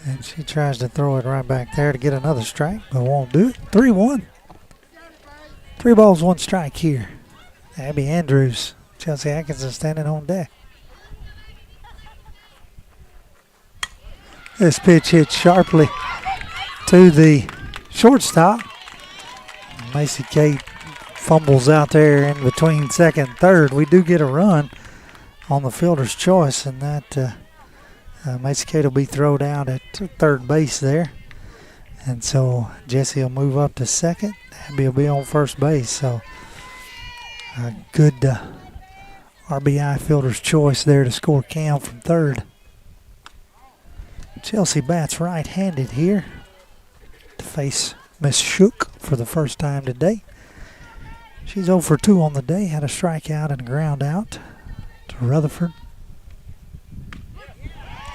And she tries to throw it right back there to get another strike, but won't do it. 3-1. 3 balls, 1 strike here. Abby Andrews, Chelsea Atkinson standing on deck. This pitch hits sharply to the shortstop. Macy Kate fumbles out there in between second and third. We do get a run on the fielder's choice, and that Macy Kate will be thrown out at third base there. And so Jesse will move up to second. Abby will be on first base. So a good RBI fielder's choice there to score Cam from third. Chelsea bats right-handed here to face Miss Shook for the first time today. She's 0 for 2 on the day. Had a strikeout and a ground out to Rutherford.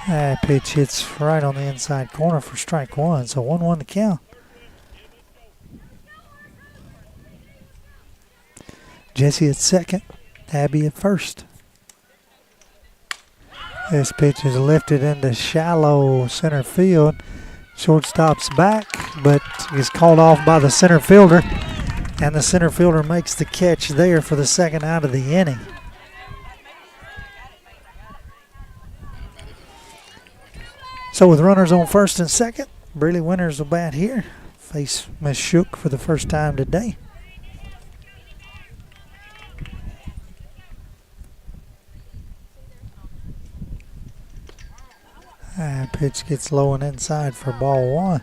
That pitch hits right on the inside corner for strike 1, so 1-1 to count. Jesse at second, Abby at first. This pitch is lifted into shallow center field. Shortstop's back, but is called off by the center fielder. And the center fielder makes the catch there for the second out of the inning. So with runners on first and second, Breeley Winters will bat here. Face Miss Shook for the first time today. Pitch gets low and inside for ball one.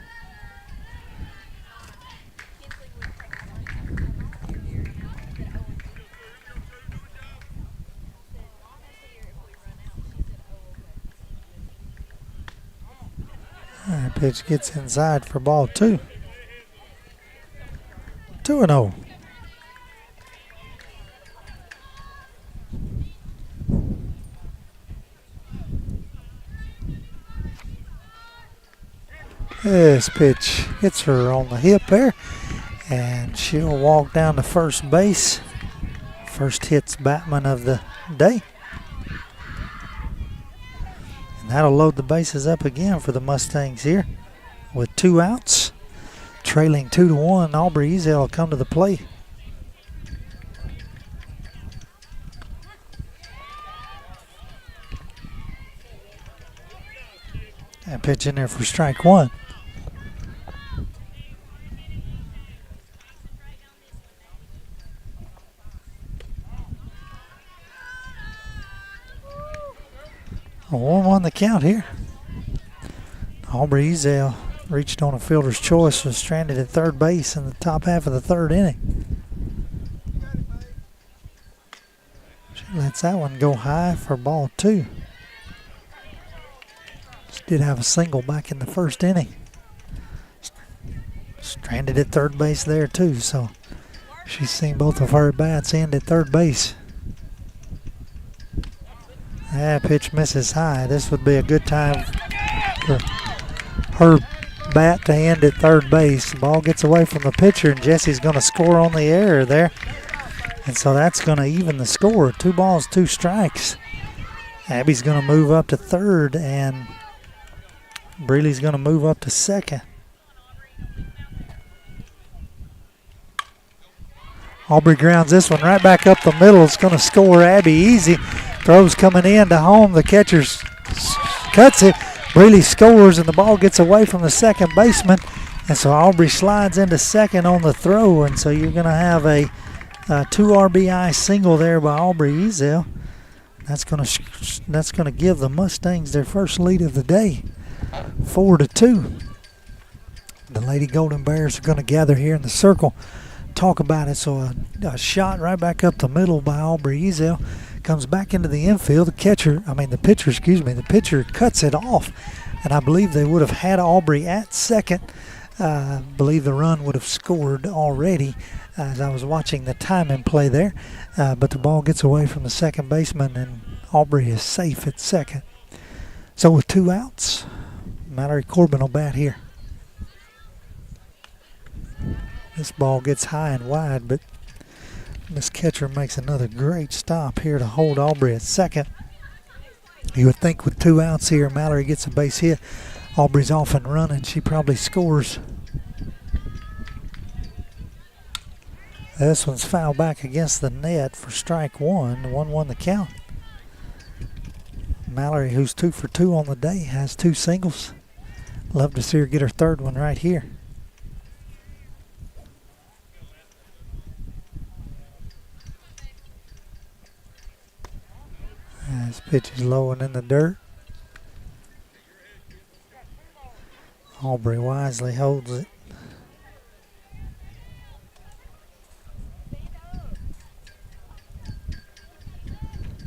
Pitch gets inside for ball two. 2-0. This pitch hits her on the hip there, and she'll walk down to first base. First hits Batman of the day. And that'll load the bases up again for the Mustangs here with 2 outs. Trailing 2-1, Aubrey Ezel will come to the plate. And pitch in there for strike one. A 1-1 the count here. Aubrey Ezel reached on a fielder's choice, was stranded at third base in the top half of the third inning. She lets that one go high for ball two. She did have a single back in the first inning. Stranded at third base there too, so she's seen both of her bats end at third base. That pitch misses high. This would be a good time for her bat to end at third base. The ball gets away from the pitcher, and Jesse's going to score on the error there. And so that's going to even the score. 2 balls, 2 strikes. Abby's going to move up to third, and Breeley's going to move up to second. Aubrey grounds this one right back up the middle. It's going to score Abby easy. Throws coming in to home. The catcher cuts it. Breeley scores, and the ball gets away from the second baseman. And so Aubrey slides into second on the throw. And so you're going to have a 2 RBI single there by Aubrey Ezel. That's going to give the Mustangs their first lead of the day, 4-2. The Lady Golden Bears are going to gather here in the circle, talk about it. So a shot right back up the middle by Aubrey Ezel. Comes back into the infield. The pitcher cuts it off, and I believe they would have had Aubrey at second. I believe the run would have scored already as I was watching the timing play there, but the ball gets away from the second baseman, and Aubrey is safe at second. So with 2 outs, Mallory Corbin will bat here. This ball gets high and wide, but this catcher makes another great stop here to hold Aubrey at second. You would think with 2 outs here, Mallory gets a base hit. Aubrey's off and running. She probably scores. This one's fouled back against the net for strike one. 1-1 the count. Mallory, who's 2 for 2 on the day, has 2 singles. Love to see her get her third one right here. This pitch is low and in the dirt. Aubrey wisely holds it.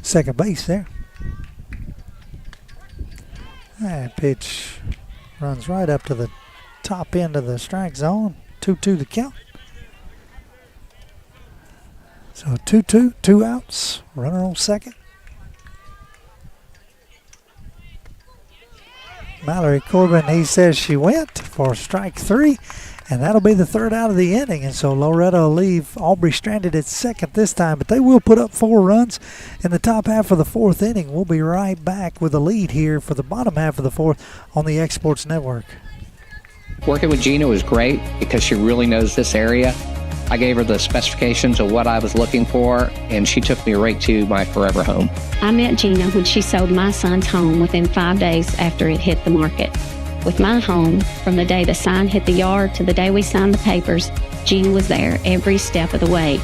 Second base there. That pitch runs right up to the top end of the strike zone. 2-2 the count. So 2-2, 2 outs, runner on second. Mallory Corbin, he says she went for strike 3, And that'll be the third out of the inning. And so Loretto will leave Aubrey stranded at second this time. But they will put up 4 runs in the top half of the fourth inning. We'll be right back with a lead here for the bottom half of the fourth on the X Sports Network. Working with Gina was great because she really knows this area. I gave her the specifications of what I was looking for, and she took me right to my forever home. I met Gina when she sold my son's home within 5 days after it hit the market. With my home, from the day the sign hit the yard to the day we signed the papers, Gina was there every step of the way.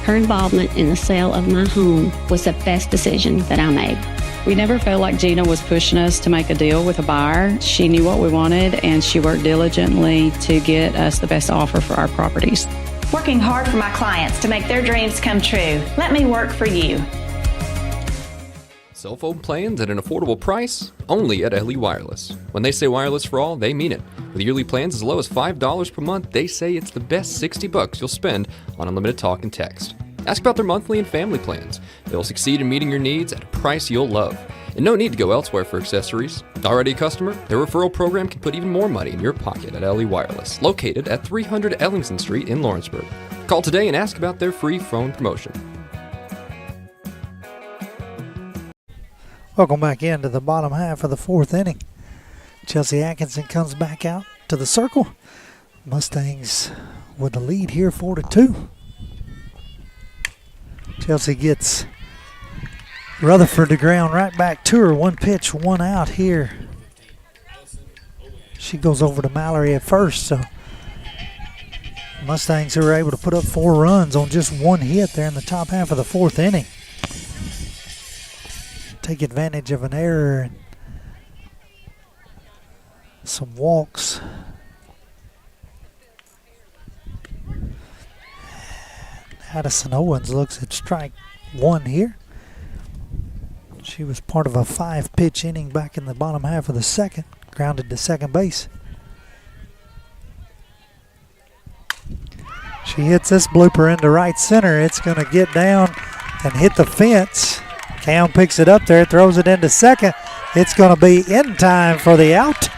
Her involvement in the sale of my home was the best decision that I made. We never felt like Gina was pushing us to make a deal with a buyer. She knew what we wanted, and she worked diligently to get us the best offer for our properties. Working hard for my clients to make their dreams come true. Let me work for you. Cell phone plans at an affordable price? Only at LE Wireless. When they say wireless for all, they mean it. With yearly plans as low as $5 per month, they say it's the best $60 you'll spend on unlimited talk and text. Ask about their monthly and family plans. They'll succeed in meeting your needs at a price you'll love. And no need to go elsewhere for accessories. Already a customer? Their referral program can put even more money in your pocket at LE Wireless, located at 300 Ellington Street in Lawrenceburg. Call today and ask about their free phone promotion. Welcome back into the bottom half of the fourth inning. Chelsea Atkinson comes back out to the circle. Mustangs with the lead here 4-2. Chelsea gets Rutherford to ground right back to her. 1 pitch, 1 out here. She goes over to Mallory at first. So Mustangs who were able to put up 4 runs on just 1 hit there in the top half of the fourth inning. Take advantage of an error and some walks. Addison Owens looks at strike 1 here. She was part of a 5-pitch inning back in the bottom half of the second, grounded to second base. She hits this blooper into right center. It's going to get down and hit the fence. Cam picks it up there, throws it into second. It's going to be in time for the out.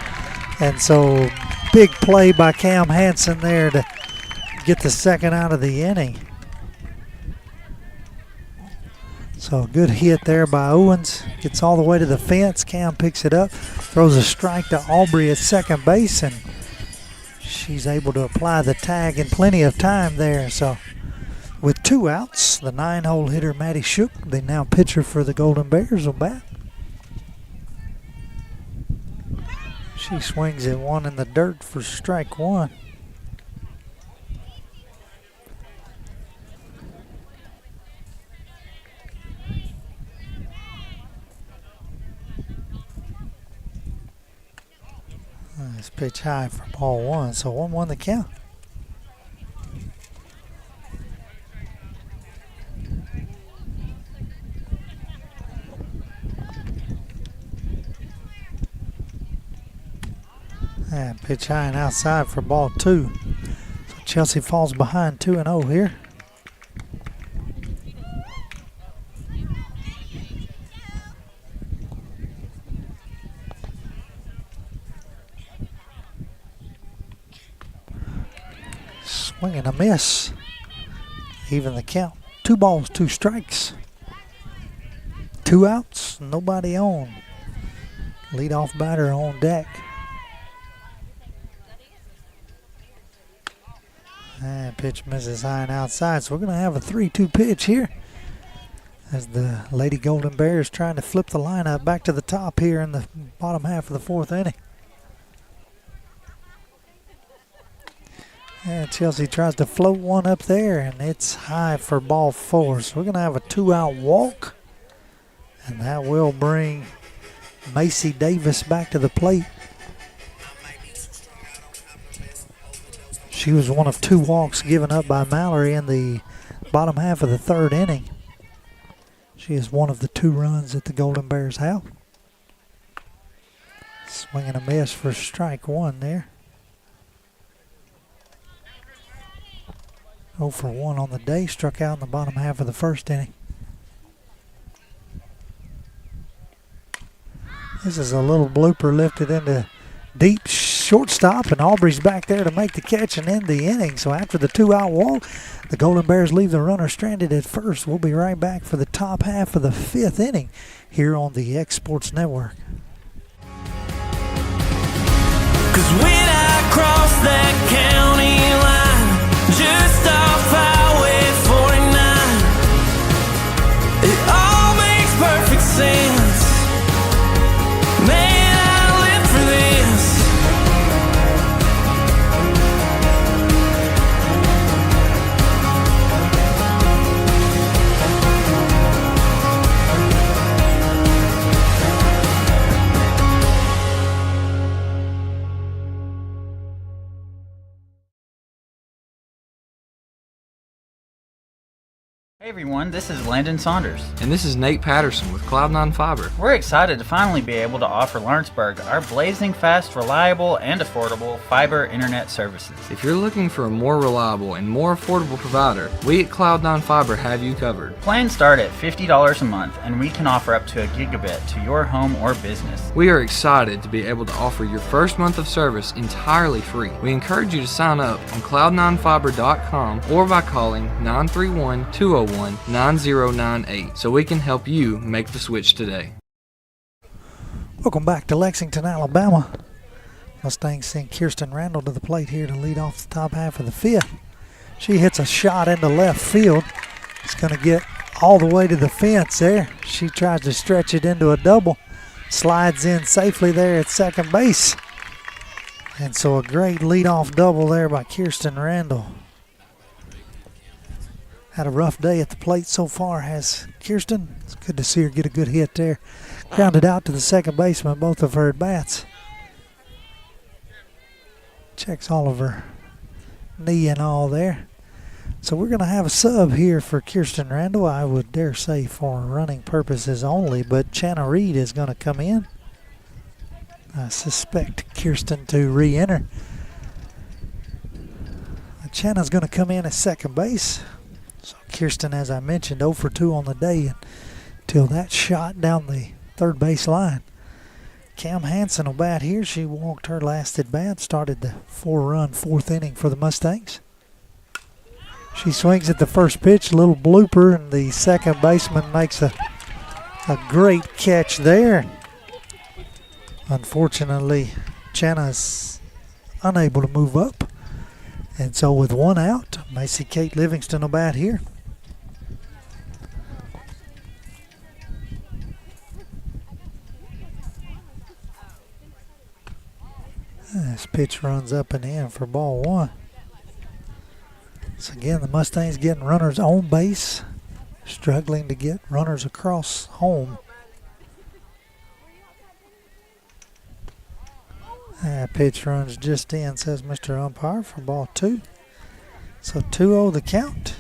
And so big play by Cam Hansen there to get the second out of the inning. So a good hit there by Owens. Gets all the way to the fence. Cam picks it up, throws a strike to Aubrey at second base, and she's able to apply the tag in plenty of time there. So with 2 outs, the 9-hole hitter Maddie Shook, the now pitcher for the Golden Bears, will bat. She swings at 1 in the dirt for strike 1. This pitch high for ball 1, so 1-1 the count. And pitch high and outside for ball 2. So Chelsea falls behind 2-0 here. Swing and a miss. Even the count. 2 balls, 2 strikes. 2 outs, nobody on. Leadoff batter on deck. And pitch misses high and outside. So we're going to have a 3-2 pitch here as the Lady Golden Bears trying to flip the lineup back to the top here in the bottom half of the fourth inning. And Chelsea tries to float one up there, and it's high for ball 4. So we're going to have a 2-out walk, and that will bring Macy Davis back to the plate. She was one of 2 walks given up by Mallory in the bottom half of the third inning. She is one of the 2 runs that the Golden Bears have. Swing and a miss for strike 1 there. 0 for 1 on the day, struck out in the bottom half of the first inning. This is a little blooper lifted into deep shortstop, and Aubrey's back there to make the catch and end the inning. So after the 2-out walk, the Golden Bears leave the runner stranded at first. We'll be right back for the top half of the 5th inning here on the X Sports Network. 'Cause when I cross that county line, just off Highway 49, it all makes perfect sense. Man, I live for this. Hey everyone, this is Landon Saunders. And this is Nate Patterson with Cloud9 Fiber. We're excited to finally be able to offer Lawrenceburg our blazing fast, reliable, and affordable fiber internet services. If you're looking for a more reliable and more affordable provider, we at Cloud9 Fiber have you covered. Plans start at $50 a month, and we can offer up to a gigabit to your home or business. We are excited to be able to offer your first month of service entirely free. We encourage you to sign up on cloud9fiber.com or by calling 931-201-9098 so we can help you make the switch today. Welcome back to Lexington, Alabama. Mustangs send Kirsten Randall to the plate here to lead off the top half of the 5th. She hits a shot into left field. It's going to get all the way to the fence there. She tries to stretch it into a double. Slides in safely there at second base. And so a great leadoff double there by Kirsten Randall. Had a rough day at the plate so far, has Kirsten. It's good to see her get a good hit there. Grounded out to the second baseman, both of her at-bats. Checks all of her knee and all there. So we're going to have a sub here for Kirsten Randall. I would dare say for running purposes only, but Channa Reed is going to come in. I suspect Kirsten to re-enter. Channa's going to come in at second base. So Kirsten, as I mentioned, 0 for 2 on the day until that shot down the third base line. Cam Hansen will bat here. She walked her last at bat, started the 4-run 4th inning for the Mustangs. She swings at the first pitch, a little blooper, and the second baseman makes a great catch there. Unfortunately, Channa's unable to move up. And so with 1 out, Macy Kate Livingston will bat here. This pitch runs up and in for ball 1. So again, the Mustangs getting runners on base, struggling to get runners across home. That pitch runs just in, says Mr. Umpire, for ball 2. So 2-0 the count.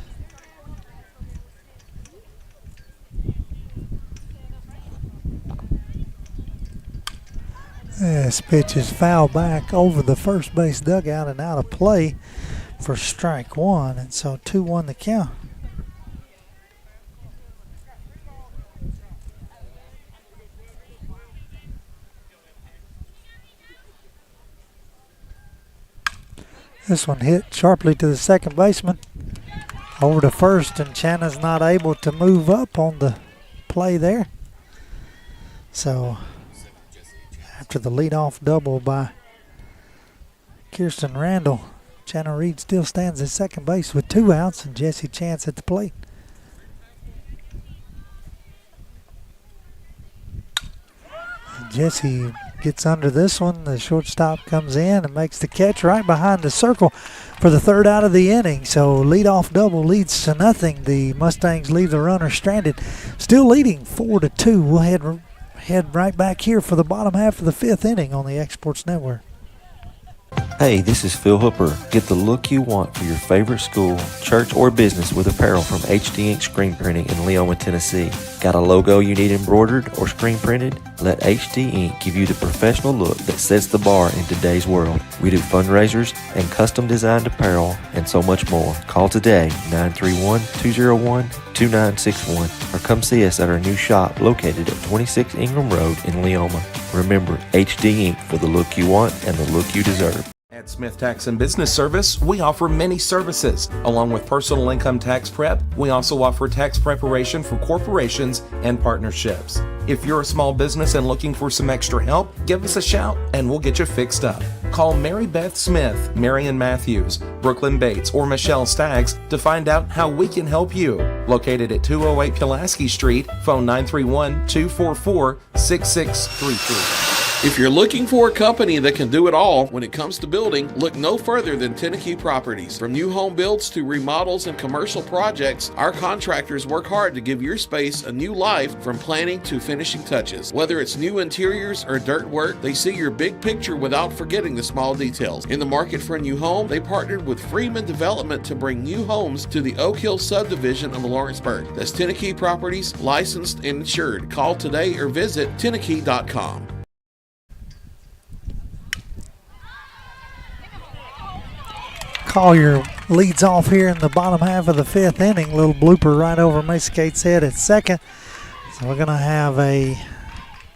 This pitch is fouled back over the first base dugout and out of play for strike 1. And so 2-1 the count. This one hit sharply to the second baseman. Over to first, and Channa's not able to move up on the play there. So after the leadoff double by Kirsten Randall, Channa Reed still stands at second base with 2 outs and Jesse Chance at the plate. Jesse gets under this one. The shortstop comes in and makes the catch right behind the circle for the 3rd out of the inning. So leadoff double leads to nothing. The Mustangs leave the runner stranded. Still leading 4-2. We'll head right back here for the bottom half of the 5th inning on the X Sports Network. Hey, this is Phil Hooper. Get the look you want for your favorite school, church, or business with apparel from HD Ink Screen Printing in Leoma, Tennessee. Got a logo you need embroidered or screen printed? Let HD Inc. give you the professional look that sets the bar in today's world. We do fundraisers and custom designed apparel and so much more. Call today, 931-201-2961, or come see us at our new shop located at 26 Ingram Road in Leoma. Remember, HD Inc. for the look you want and the look you deserve. At Smith Tax and Business Service, we offer many services. Along with personal income tax prep, we also offer tax preparation for corporations and partnerships. If you're a small business and looking for some extra help, give us a shout and we'll get you fixed up. Call Mary Beth Smith, Marion Matthews, Brooklyn Bates, or Michelle Staggs to find out how we can help you. Located at 208 Pulaski Street, phone 931-244-6633. If you're looking for a company that can do it all when it comes to building, look no further than Tennessee Properties. From new home builds to remodels and commercial projects, our contractors work hard to give your space a new life from planning to finishing touches. Whether it's new interiors or dirt work, they see your big picture without forgetting the small details. In the market for a new home, they partnered with Freeman Development to bring new homes to the Oak Hill subdivision of Lawrenceburg. That's Tennessee Properties, licensed and insured. Call today or visit Tennessee.com. Collier leads off here in the bottom half of the fifth inning. Little blooper right over Macy Cates' head at second. So we're going to have a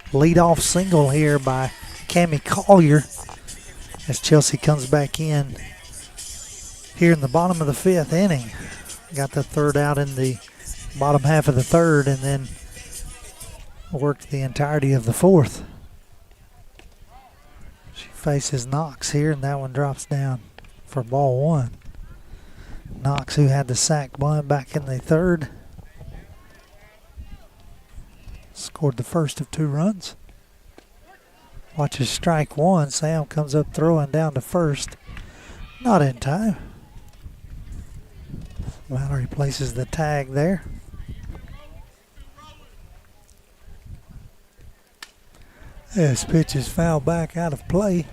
leadoff single here by Cammie Collier as Chelsea comes back in here in the bottom of the fifth inning. Got the third out in the bottom half of the third and then worked the entirety of the fourth. She faces Knox here and that one drops down for ball one. Knox, who had the sack bunt back in the third, scored the first of 2 runs. Watches strike one. Sam comes up throwing down to first. Not in time. Mallory places the tag there. This pitch is fouled back out of play.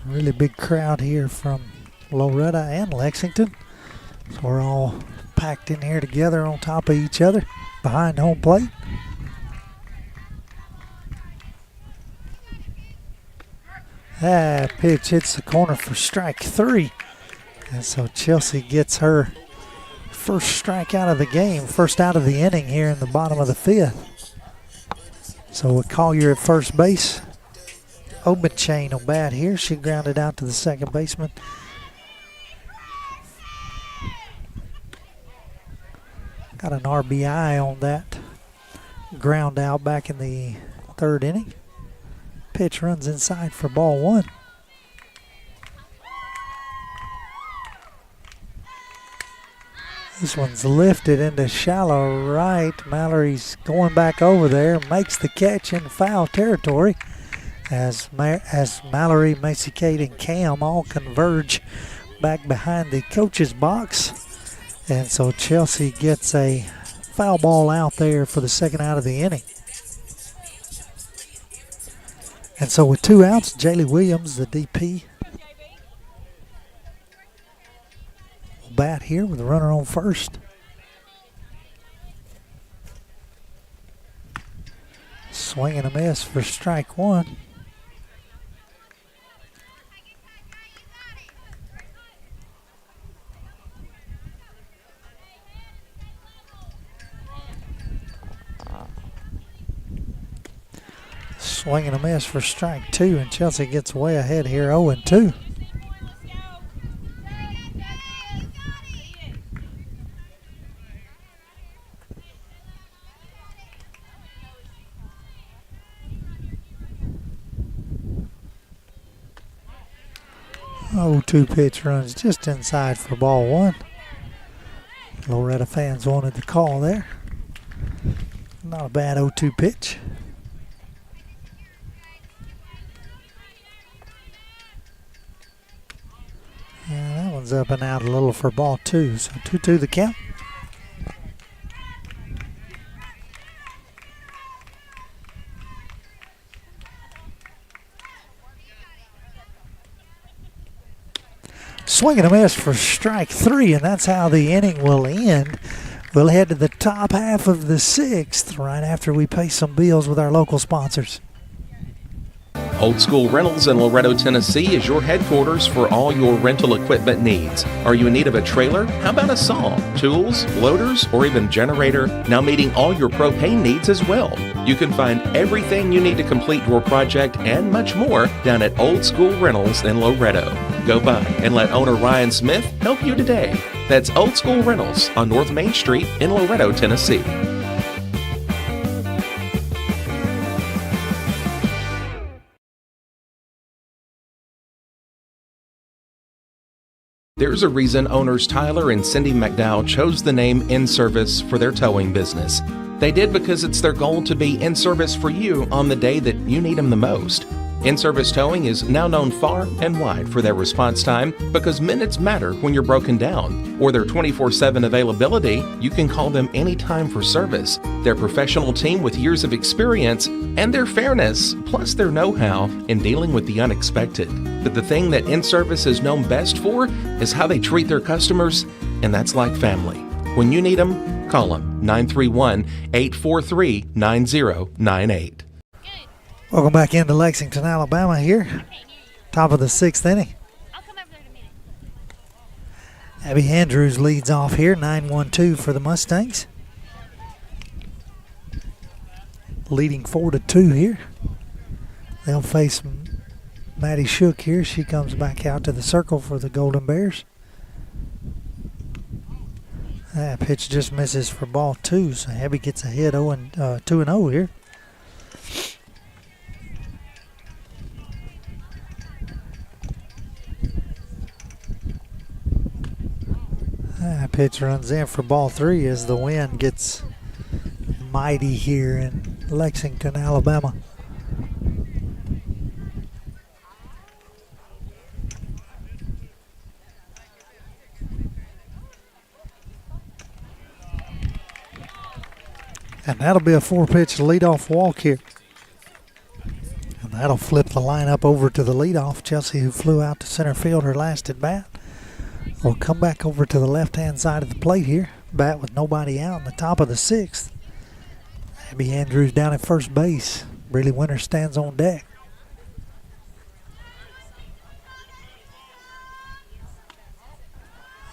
Really big crowd here from Loretto and Lexington. So we're all packed in here together on top of each other behind home plate. That pitch hits the corner for strike 3. And so Chelsea gets her first strike out of the game, first out of the inning here in the bottom of the fifth. So with Collier at first base, Obenchain will bat here. She grounded out to the second baseman. Got an RBI on that ground out back in the third inning. Pitch runs inside for ball one. This one's lifted into shallow right. Mallory's going back over there, makes the catch in foul territory. As Mallory, Macy Kate, and Cam all converge back behind the coach's box. And so Chelsea gets a foul ball out there for the second out of the inning. And so with 2 outs, Jaylee Williams, the DP, will bat here with a runner on first. Swing and a miss for strike one. Swing and a miss for strike 2, and Chelsea gets way ahead here, 0-2. Oh, 2 pitch runs just inside for ball one. Loretto fans wanted the call there. Not a bad 0-2 pitch. Yeah, that one's up and out a little for ball 2. So 2-2 the count. Swing and a miss for strike 3, and that's how the inning will end We'll head to the top half of the 6th right after we pay some bills with our local sponsors. Old School Rentals in Loretto, Tennessee is your headquarters for all your rental equipment needs. Are you in need of a trailer? How about a saw, tools, loaders, or even generator? Now meeting all your propane needs as well. You can find everything you need to complete your project and much more down at Old School Rentals in Loretto. Go by and let owner Ryan Smith help you today. That's Old School Rentals on North Main Street in Loretto, Tennessee. There's a reason owners Tyler and Cindy McDowell chose the name In Service for their towing business. They did because it's their goal to be in service for you on the day that you need them the most. In-Service Towing is now known far and wide for their response time because minutes matter when you're broken down. Or their 24/7 availability, you can call them anytime for service. Their professional team with years of experience and their fairness, plus their know-how in dealing with the unexpected. But the thing that In-Service is known best for is how they treat their customers, and that's like family. When you need them, call them 931-843-9098. Welcome back into Lexington, Alabama here. Top of the 6th inning. Abby Andrews leads off here, 9-1-2 for the Mustangs. Leading 4-2 here. They'll face Maddie Shook here. She comes back out to the circle for the Golden Bears. That pitch just misses for ball 2, so Abby gets a hit 2-0 here. That pitch runs in for ball 3 as the wind gets mighty here in Lexington, Alabama. And that'll be a 4-pitch leadoff walk here. And that'll flip the lineup over to the leadoff. Chelsea, who flew out to center field her last at bat, will come back over to the left-hand side of the plate here. Bat with nobody out in the top of the 6th. Abby Andrews down at first base. Briley Winter stands on deck.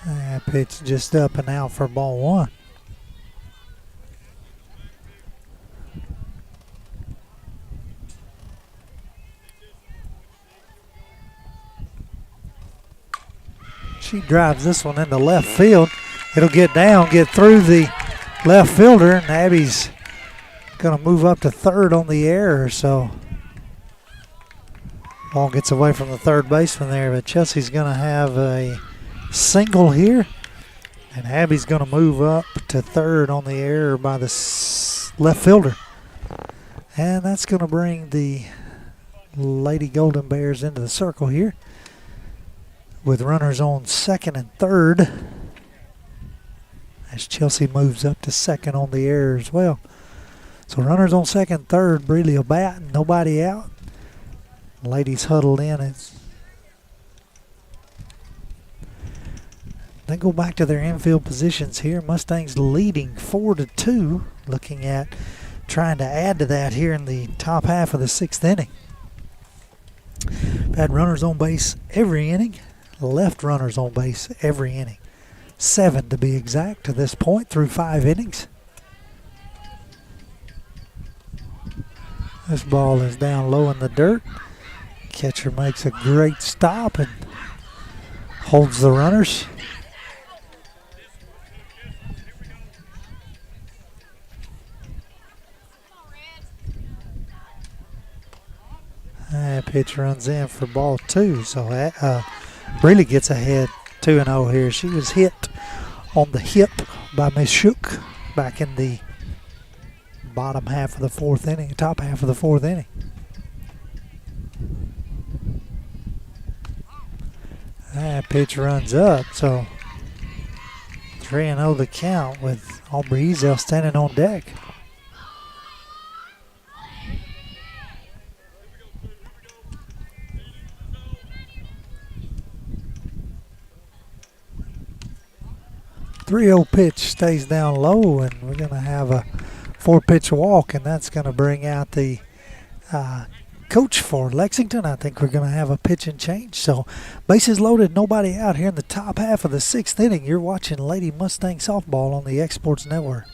That pitch just up and out for ball 1. She drives this one into left field. It'll get down, get through the left fielder, and Abby's going to move up to third on the error. So ball gets away from the third baseman there, but Chelsea's going to have a single here, and Abby's going to move up to third on the error by the left fielder. And that's going to bring the Lady Golden Bears into the circle here, with runners on second and third, as Chelsea moves up to second on the error as well. So runners on second, third, Breeley will bat, nobody out. Ladies huddled in. Then go back to their infield positions here. Mustangs leading 4-2, looking at trying to add to that here in the top half of the 6th inning. We've had runners on base every inning. Left runners on base every inning. 7 to be exact to this point through 5 innings. This ball is down low in the dirt. Catcher makes a great stop and holds the runners. That pitch runs in for ball 2. So Breeley gets ahead 2-0 here. She was hit on the hip by Miss Shook back in the bottom half of the 4th inning, top half of the 4th inning. That pitch runs up, so 3-0 the count with Aubrey Ezel standing on deck. 3-0 pitch stays down low, and we're going to have a 4-pitch walk, and that's going to bring out the coach for Lexington. I think we're going to have a pitch and change. So bases loaded, nobody out here in the top half of the 6th inning. You're watching Lady Mustang Softball on the Exports Network.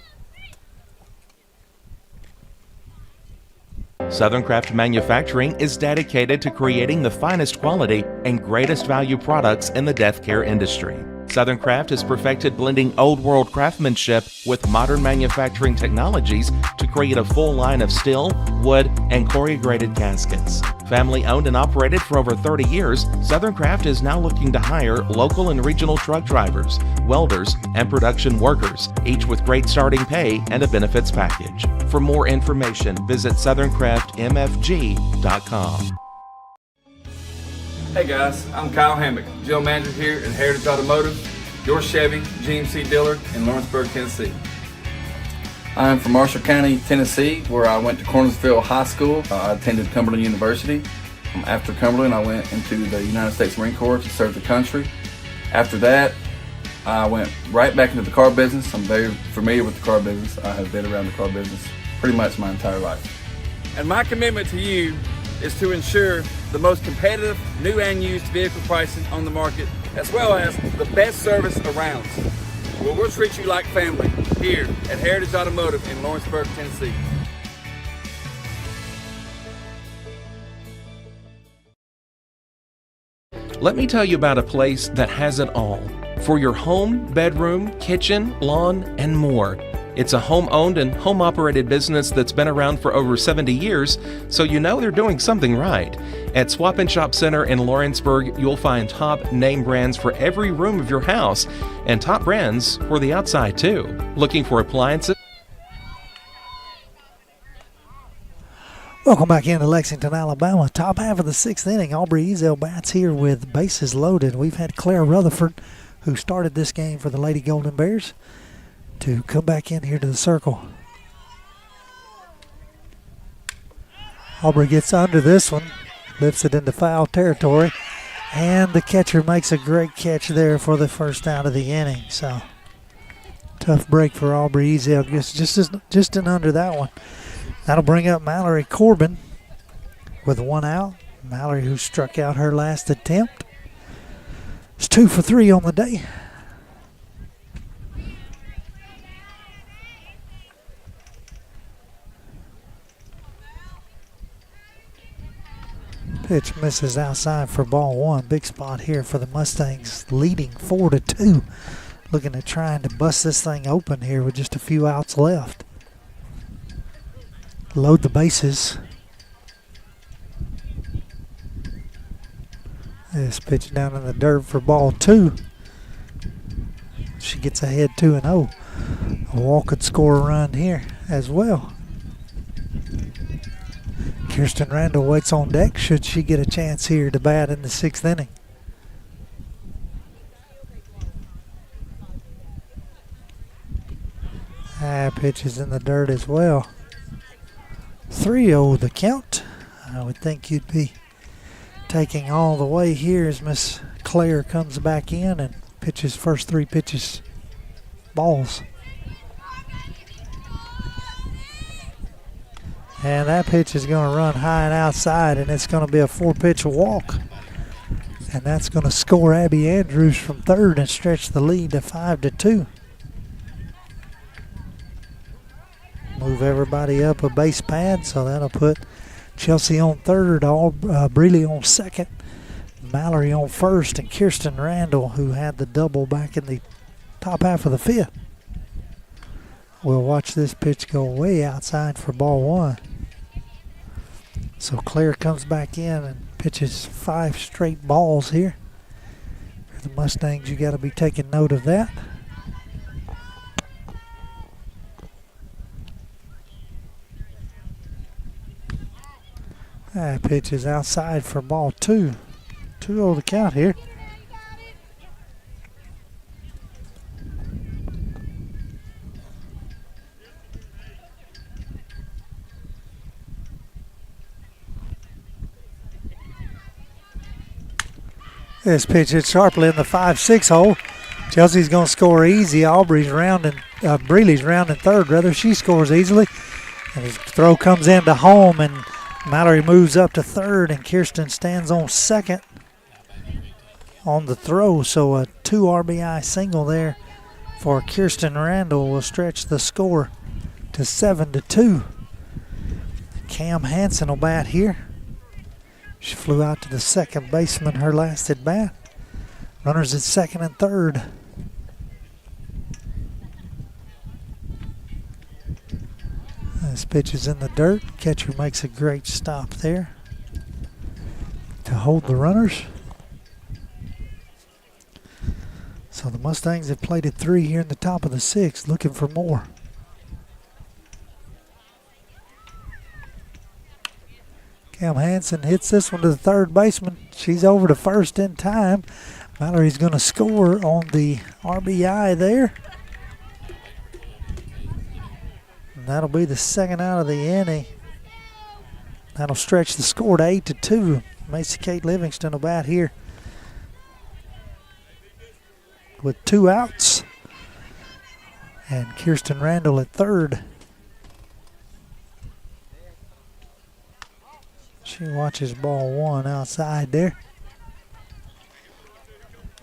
Southern Craft Manufacturing is dedicated to creating the finest quality and greatest value products in the death care industry. Southern Craft has perfected blending old world craftsmanship with modern manufacturing technologies to create a full line of steel, wood, and corrugated caskets. Family owned and operated for over 30 years, Southern Craft is now looking to hire local and regional truck drivers, welders, and production workers, each with great starting pay and a benefits package. For more information, visit SouthernCraftMFG.com. Hey guys, I'm Kyle Hammock, General Manager here at Heritage Automotive, your Chevy GMC dealer in Lawrenceburg, Tennessee. I'm from Marshall County, Tennessee, where I went to Cornersville High School. I attended Cumberland University. After Cumberland, I went into the United States Marine Corps to serve the country. After that, I went right back into the car business. I'm very familiar with the car business. I have been around the car business pretty much my entire life. And my commitment to you is to ensure the most competitive new and used vehicle pricing on the market, as well as the best service around. Well, we'll treat you like family here at Heritage Automotive in Lawrenceburg, Tennessee. Let me tell you about a place that has it all for your home, bedroom, kitchen, lawn, and more. It's a home-owned and home-operated business that's been around for over 70 years, so you know they're doing something right. At Swap and Shop Center in Lawrenceburg, you'll find top name brands for every room of your house, and top brands for the outside too. Looking for appliances? Welcome back into Lexington, Alabama. Top half of the 6th inning. Aubrey Ezel bats here with bases loaded. We've had Claire Rutherford, who started this game for the Lady Golden Bears, to come back in here to the circle. Aubrey gets under this one, lifts it into foul territory, and the catcher makes a great catch there for the first out of the inning. So tough break for Aubrey Ezel, just in under that one. That'll bring up Mallory Corbin with 1 out. Mallory, who struck out her last attempt, is 2 for 3 on the day. Pitch misses outside for ball 1. Big spot here for the Mustangs, leading 4-2. Looking at trying to bust this thing open here with just a few outs left. Load the bases. This pitch down in the dirt for ball 2. She gets ahead 2-0. A walk could score a run here as well. Kirsten Randall waits on deck should she get a chance here to bat in the 6th inning. Pitch is in the dirt as well. 3-0 the count. I would think you'd be taking all the way here as Miss Claire comes back in and pitches first 3 pitches balls. And that pitch is going to run high and outside, and it's going to be a 4-pitch walk. And that's going to score Abby Andrews from third and stretch the lead to 5-2. Move everybody up a base pad, so that'll put Chelsea on third, Breeley on second, Mallory on first, and Kirsten Randall, who had the double back in the top half of the 5th. We'll watch this pitch go way outside for ball 1. So Claire comes back in and pitches 5 straight balls here. For the Mustangs, you got to be taking note of that. That pitch is outside for ball 2. 2-0 the count here. This pitch hit sharply in the 5-6 hole. Chelsea's going to score easy. Breeley's rounding third. Rather, she scores easily. And the throw comes into home, and Mallory moves up to third, and Kirsten stands on second on the throw. So a 2 RBI single there for Kirsten Randall will stretch the score to 7-2. Cam Hansen will bat here. She flew out to the second baseman her last at bat. Runners at second and third. This pitch is in the dirt. Catcher makes a great stop there to hold the runners. So the Mustangs have played at 3 here in the top of the 6th, looking for more. Cam Hansen hits this one to the third baseman. She's over to first in time. Mallory's going to score on the RBI there. And that'll be the second out of the inning. That'll stretch the score to 8-2. Macy Kate Livingston about here with 2 outs. And Kirsten Randall at third. She watches ball 1 outside there.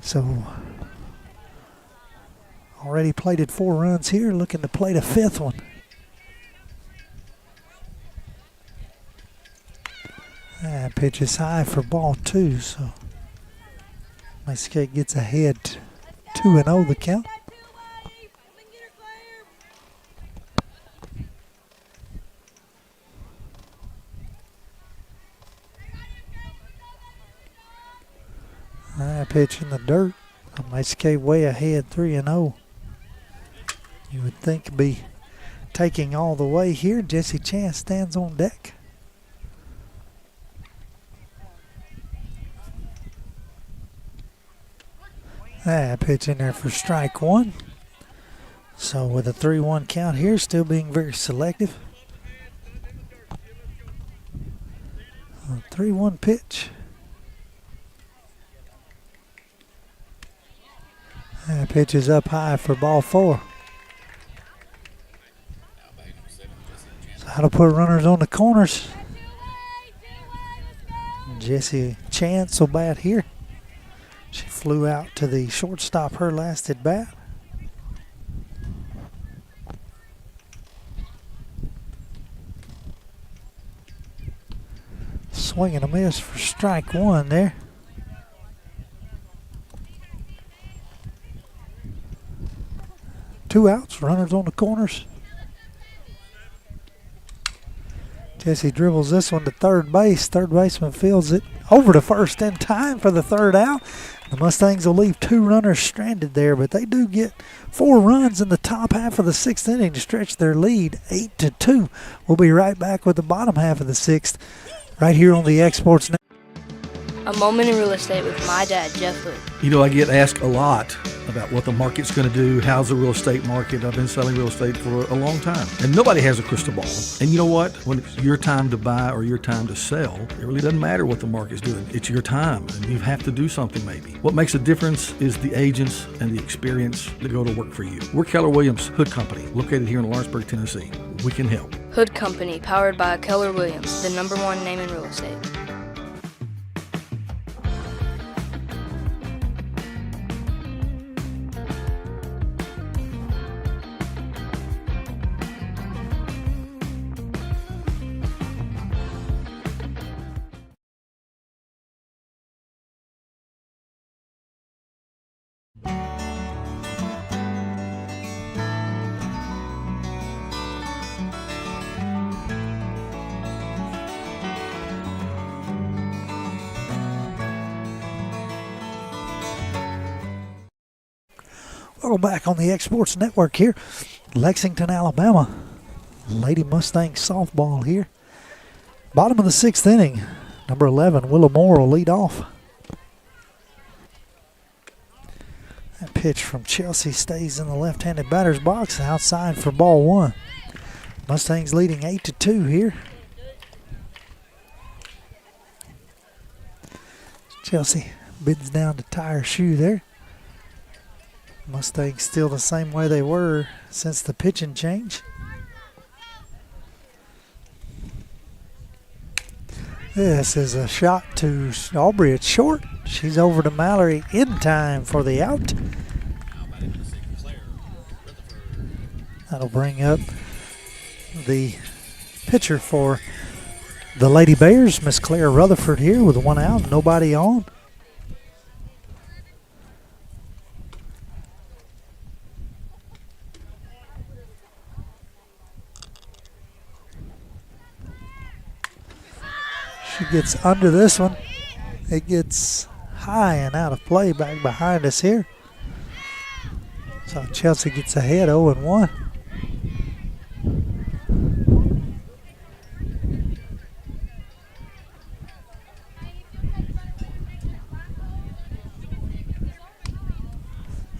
So already plated 4 runs here, looking to plate a 5th one. That pitch is high for ball 2, so Macy Kate gets ahead 2-0 the count. That pitch in the dirt. Macy Kate way ahead 3-0. You would think it'd be taking all the way here. Jessie Chance stands on deck. That pitch in there for strike 1. So with a 3-1 count here, still being very selective. A 3-1 pitch. That pitch is up high for ball 4. So that'll put runners on the corners. Jessie Chance will bat here. She flew out to the shortstop her last at bat. Swing and a miss for strike 1 there. Two outs, runners on the corners. Jessie dribbles this one to third base. Third baseman fields it over to first in time for the 3rd out. The Mustangs will leave 2 runners stranded there, but they do get 4 runs in the top half of the 6th inning to stretch their lead 8-2. We'll be right back with the bottom half of the 6th right here on the Exports Network. A Moment in Real Estate with my dad, Jeff Hood. You know, I get asked a lot about what the market's going to do. How's the real estate market? I've been selling real estate for a long time. And nobody has a crystal ball. And you know what? When it's your time to buy or your time to sell, it really doesn't matter what the market's doing. It's your time, and you have to do something maybe. What makes a difference is the agents and the experience that go to work for you. We're Keller Williams Hood Company, located here in Lawrenceburg, Tennessee. We can help. Hood Company, powered by Keller Williams, the #1 name in real estate. Welcome back on the Exports Network here. Lexington, Alabama. Lady Mustangs softball here. Bottom of the 6th inning. Number 11, Willow Moore will lead off. That pitch from Chelsea stays in the left-handed batter's box. Outside for ball 1. Mustangs leading 8-2 here. Chelsea bends down to tie her shoe there. Mustangs still the same way they were since the pitching change. This is a shot to Aubrey at short. She's over to Mallory in time for the out. That'll bring up the pitcher for the Lady Bears, Miss Claire Rutherford here with one out, nobody on. She gets under this one. It gets high and out of play back behind us here. So Chelsea gets ahead 0-1.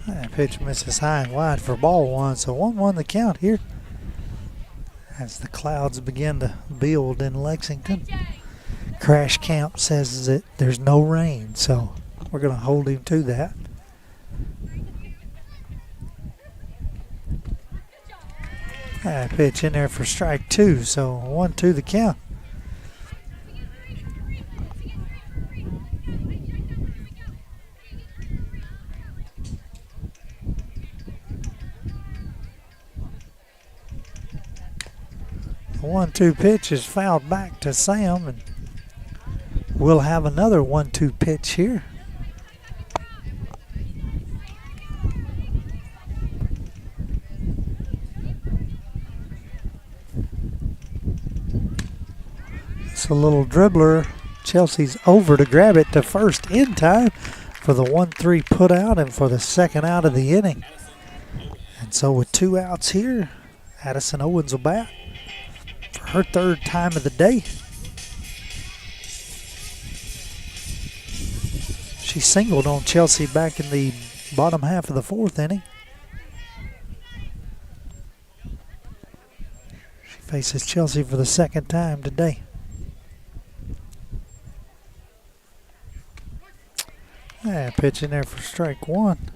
That pitch misses high and wide for ball one. So 1-1 the count here as the clouds begin to build in Lexington. Crash Camp says that there's no rain, so we're going to hold him to that. That pitch in there for strike two, so 1-2 the count. The 1-2 pitch is fouled back to Sam, and we'll have another 1-2 pitch here. It's a little dribbler. Chelsea's over to grab it to first in time for the 1-3 put out and for the second out of the inning. And so with 2 outs here, Addison Owens will bat for her 3rd time of the day. She singled on Chelsea back in the bottom half of the 4th inning. She faces Chelsea for the 2nd time today. Pitch in there for strike one.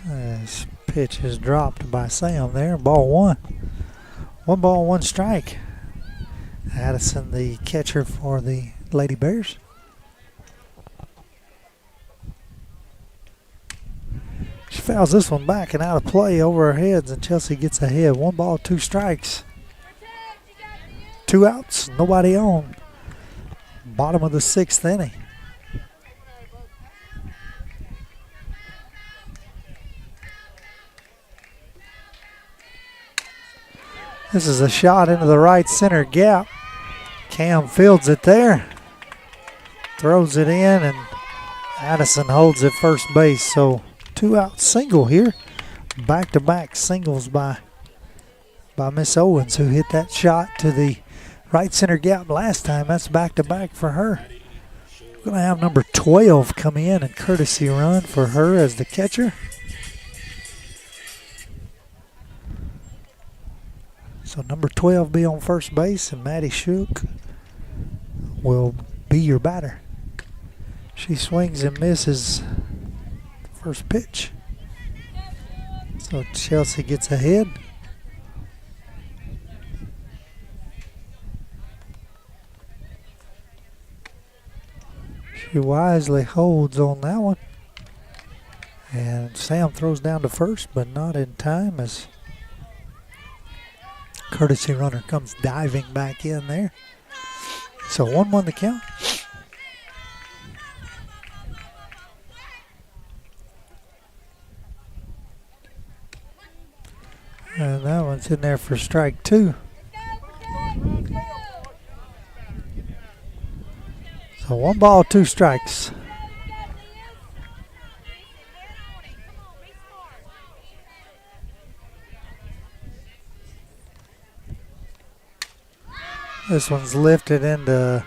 This pitch is dropped by Sam there. Ball one. 1 ball, 1 strike. Addison, the catcher for the Lady Bears. She fouls this one back and out of play over her heads, and Chelsea gets ahead. 1 ball, 2 strikes. 2 outs, nobody on. Bottom of the 6th inning. This is a shot into the right center gap. Cam fields it there. Throws it in, and Addison holds at first base. So 2 out single here. Back-to-back singles by Miss Owens, who hit that shot to the right center gap last time. That's back-to-back for her. We're going to have number 12 come in and courtesy run for her as the catcher. So number 12 be on first base, and Maddie Shook will be your batter. She swings and misses the first pitch. So Chelsea gets ahead. She wisely holds on that one. And Sam throws down to first, but not in time as courtesy runner comes diving back in there. So 1-1 the count. And that one's in there for strike 2. So 1 ball, 2 strikes. This one's lifted into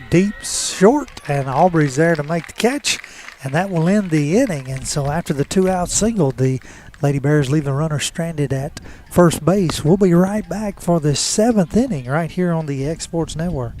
deep short, and Aubrey's there to make the catch, and that will end the inning. And so after the 2 out single, the Lady Bears leave the runner stranded at first base. We'll be right back for the 7th inning right here on the X Sports Network.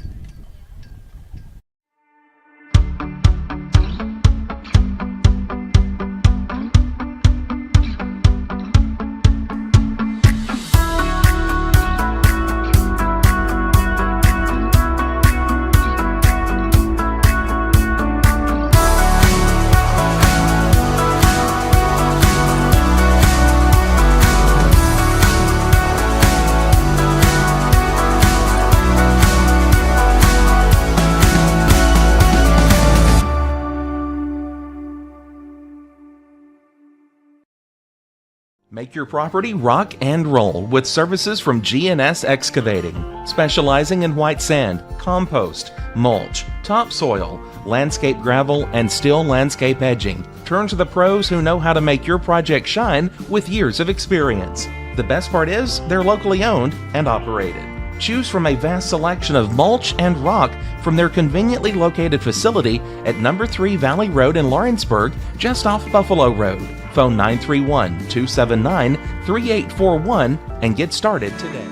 Make your property rock and roll with services from G&S Excavating, specializing in white sand, compost, mulch, topsoil, landscape gravel, and steel landscape edging. Turn to the pros who know how to make your project shine with years of experience. The best part is they're locally owned and operated. Choose from a vast selection of mulch and rock from their conveniently located facility at number 3 Valley Road in Lawrenceburg, just off Buffalo Road. Phone 931-279-3841 and get started today.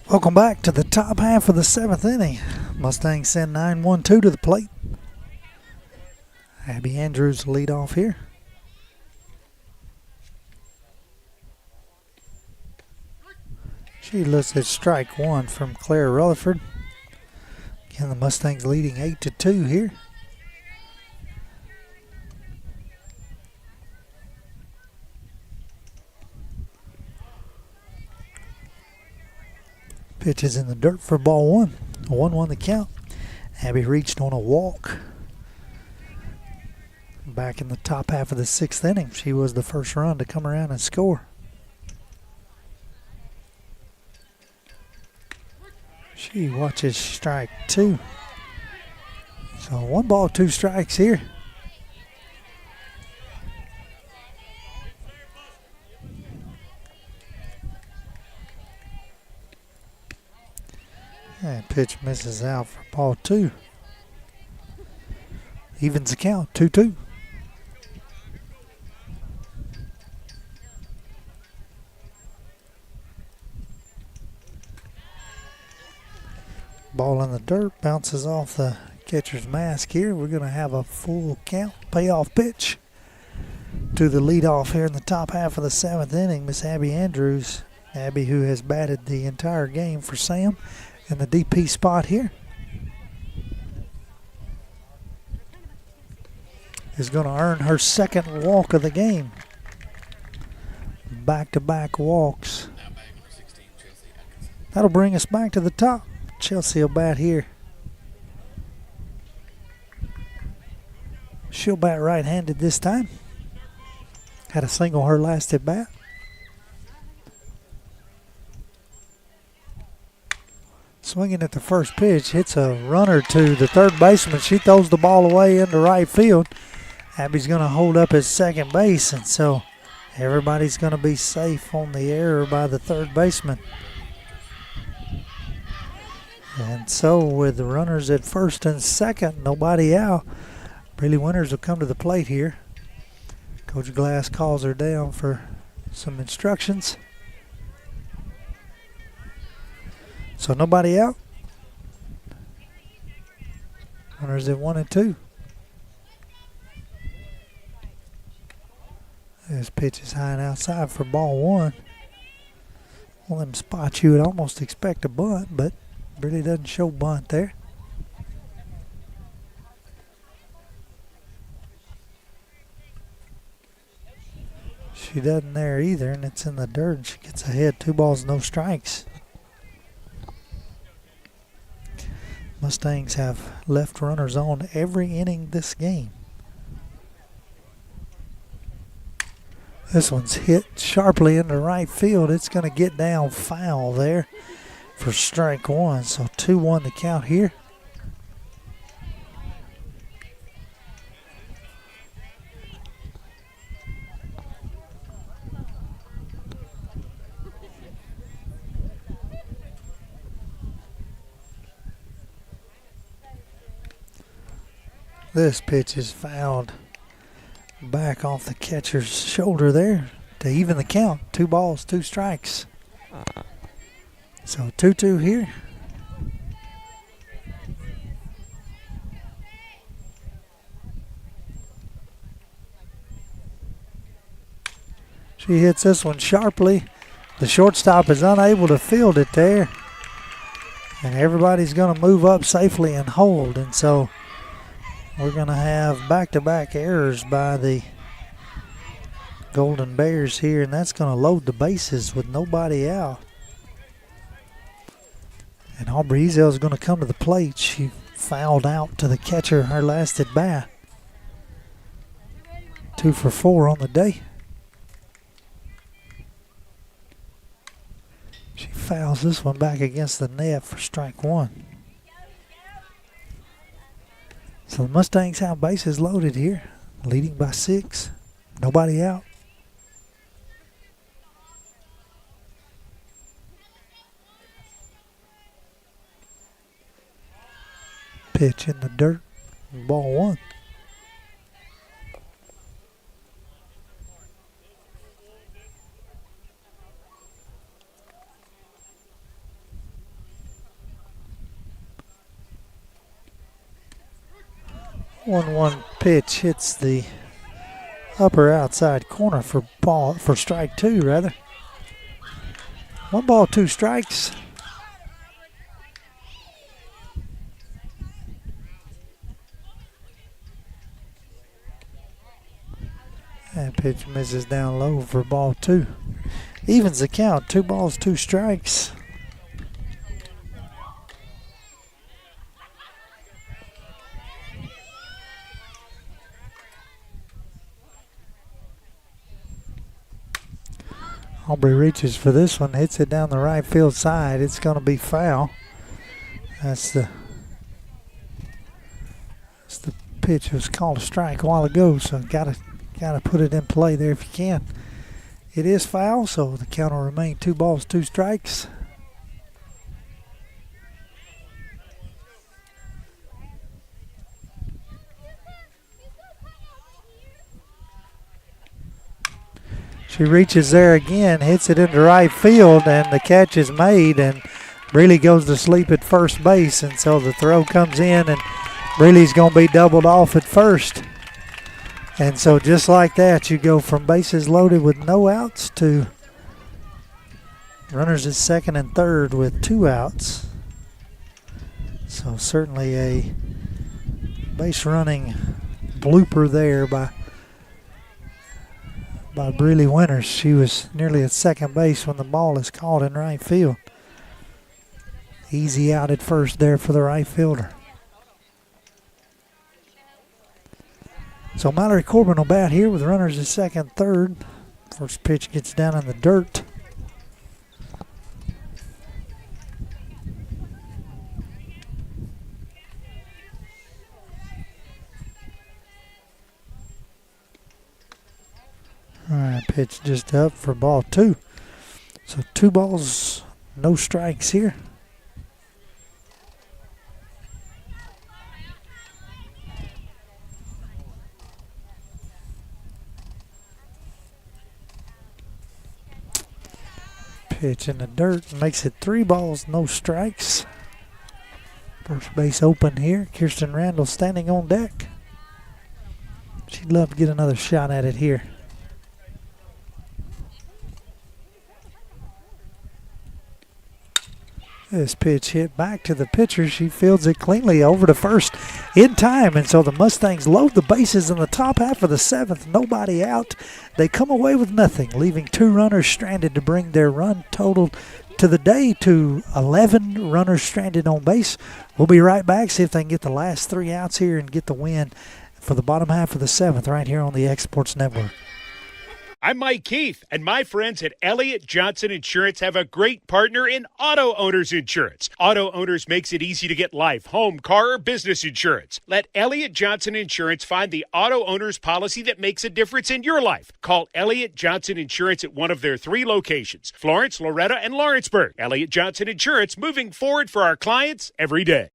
Welcome back to the top half of the 7th inning. Mustangs send 9-1-2 to the plate. Abby Andrews lead off here. She looks at strike one from Claire Rutherford. Again, the Mustangs leading 8-2 here. Pitch is in the dirt for ball one. 1-1 the count. Abby reached on a walk. Back in the top half of the 6th inning, she was the first run to come around and score. She watches strike two. So 1 ball, 2 strikes here. And pitch misses out for ball 2. Evens the count, 2-2. Ball in the dirt, bounces off the catcher's mask here. We're going to have a full count, payoff pitch to the leadoff here in the top half of the 7th inning, Miss Abby Andrews. Abby, who has batted the entire game for Sam in the DP spot here, is going to earn her 2nd walk of the game. Back-to-back walks. That'll bring us back to the top. Chelsea will bat here. She'll bat right-handed this time. Had a single her last at bat. Swinging at the first pitch, hits a runner to the third baseman. She throws the ball away into right field. Abby's going to hold up at second base, and so everybody's going to be safe on the error by the third baseman. And so with the runners at first and second, nobody out, Briley Winters will come to the plate here. Coach Glass calls her down for some instructions. So nobody out. Runners at 1 and 2. This pitch is high and outside for ball 1. One of them spots you would almost expect a bunt, but really doesn't show bunt there. She doesn't there either, and it's in the dirt, and she gets ahead. 2 balls, no strikes. Mustangs have left runners on every inning this game. This one's hit sharply into right field. It's going to get down foul there for strike 1. So 2-1 the count here. This pitch is fouled back off the catcher's shoulder there to even the count. 2 balls, 2 strikes. So 2-2 here. She hits this one sharply. The shortstop is unable to field it there. And everybody's going to move up safely and hold. And so we're going to have back-to-back errors by the Golden Bears here. And that's going to load the bases with nobody out. And Aubrey Ezel is going to come to the plate. She fouled out to the catcher her last at bat. 2 for 4 on the day. She fouls this one back against the net for strike 1. So the Mustangs have bases loaded here, leading by 6. Nobody out. Pitch in the dirt, ball 1. One pitch hits the upper outside corner for strike 2 rather. 1 ball, 2 strikes. That pitch misses down low for ball 2. Evens the count, 2 balls, 2 strikes. Aubrey reaches for this one, hits it down the right field side. It's going to be foul. That's the pitch. It was called a strike a while ago, so gotta put it in play there if you can. It is foul, so the count will remain 2 balls, 2 strikes. She reaches there again, hits it into right field, and the catch is made, and Breeley goes to sleep at first base, and so the throw comes in, and Breeley's going to be doubled off at first. And so just like that, you go from bases loaded with no outs to runners at second and third with 2 outs. So certainly a base running blooper there by Breeley Winters. She was nearly at second base when the ball is caught in right field. Easy out at first there for the right fielder. So Mallory Corbin will bat here with runners at second, third. First pitch gets down in the dirt. All right, pitch just up for ball 2. So 2 balls, no strikes here. Pitch in the dirt makes it 3 balls, no strikes. First base open here. Kirsten Randall standing on deck. She'd love to get another shot at it here. This pitch hit back to the pitcher. She fields it cleanly over to first in time. And so the Mustangs load the bases in the top half of the 7th. Nobody out. They come away with nothing, leaving 2 runners stranded to bring their run total to the day to 11 runners stranded on base. We'll be right back, see if they can get the last 3 outs here and get the win for the bottom half of the 7th right here on the Exports Network. I'm Mike Keith, and my friends at Elliott Johnson Insurance have a great partner in Auto Owners Insurance. Auto Owners makes it easy to get life, home, car, or business insurance. Let Elliott Johnson Insurance find the Auto Owners policy that makes a difference in your life. Call Elliott Johnson Insurance at one of their 3 locations, Florence, Loretto, and Lawrenceburg. Elliott Johnson Insurance, moving forward for our clients every day.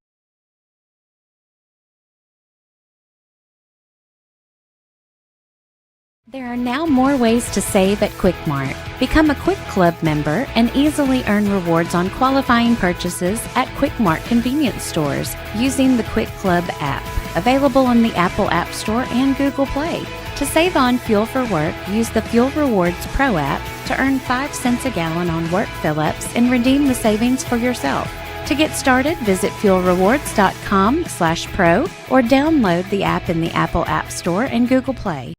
There are now more ways to save at Quick Mart. Become a Quick Club member and easily earn rewards on qualifying purchases at Quick Mart convenience stores using the Quick Club app, available on the Apple App Store and Google Play. To save on fuel for work, use the Fuel Rewards Pro app to earn 5 cents a gallon on work fill-ups and redeem the savings for yourself. To get started, visit fuelrewards.com/pro or download the app in the Apple App Store and Google Play.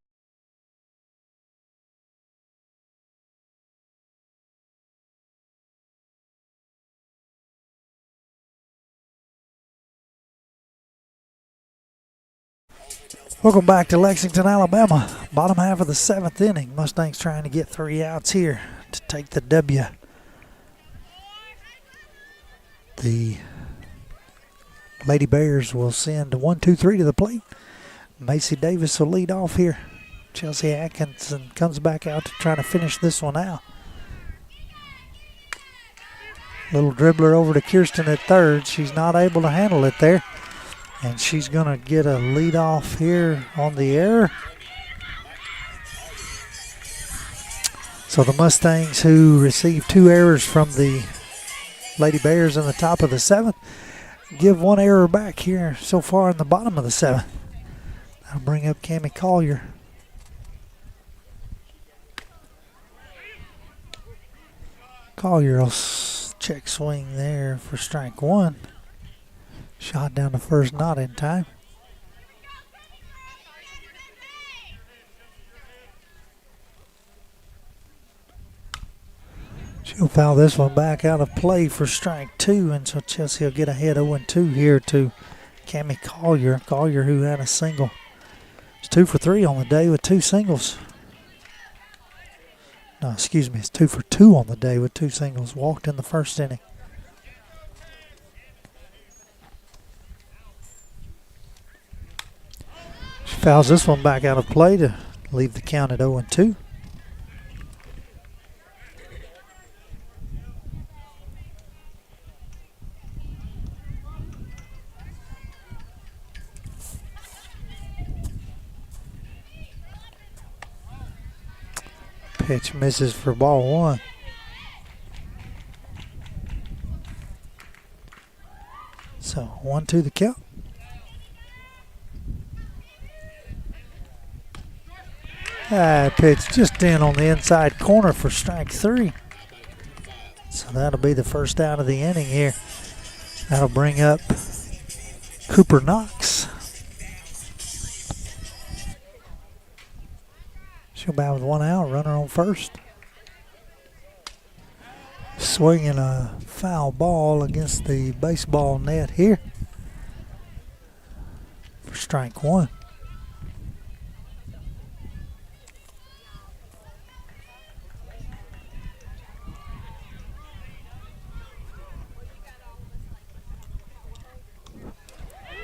Welcome back to Lexington, Alabama. Bottom half of the 7th inning. Mustangs trying to get 3 outs here to take the W. The Lady Bears will send 1-2-3 to the plate. Macy Davis will lead off here. Chelsea Atkinson comes back out to try to finish this one out. Little dribbler over to Kirsten at third. She's not able to handle it there. And she's going to get a lead off here on the error. So the Mustangs, who received 2 errors from the Lady Bears in the top of the 7th, give 1 error back here so far in the bottom of the 7th. That'll bring up Cammie Collier. Collier will check swing there for strike 1. Shot down to first, not in time. She'll foul this one back out of play for strike 2, and so Chelsea will get ahead 0-2 here to Cammie Collier. Collier, who had a single. It's 2 for 3 on the day with 2 singles. No, excuse me, it's 2 for 2 on the day with 2 singles. Walked in the first inning. Fouls this one back out of play to leave the count at 0-2. Pitch misses for ball 1. So 1-2 the count. Pitch just in on the inside corner for strike 3. So that'll be the first out of the inning here. That'll bring up Cooper Knox. She'll bat with 1 out, runner on first. Swinging a foul ball against the baseball net here for strike 1.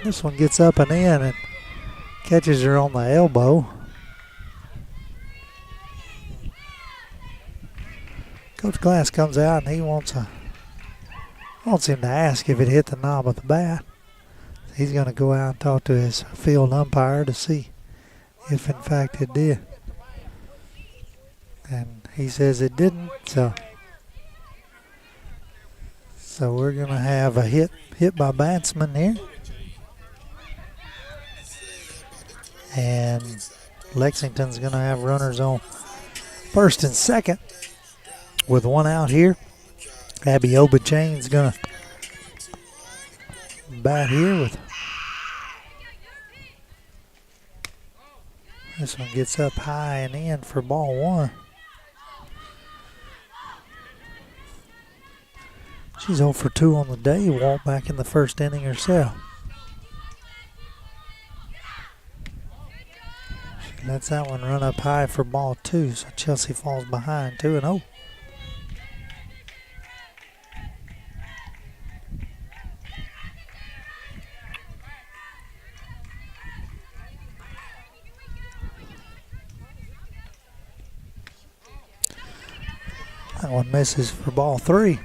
This one gets up and in and catches her on the elbow. Coach Glass comes out and he wants him to ask if it hit the knob of the bat. He's going to go out and talk to his field umpire to see if in fact it did. And he says it didn't, so we're going to have a hit by batsman here. And Lexington's going to have runners on first and second with 1 out here. Abby Obachain's going to bat here with. This one gets up high and in for ball 1. She's 0 for 2 on the day. Walked back in the first inning herself. Lets that one run up high for ball 2, so Chelsea falls behind 2-0. That one misses for ball 3.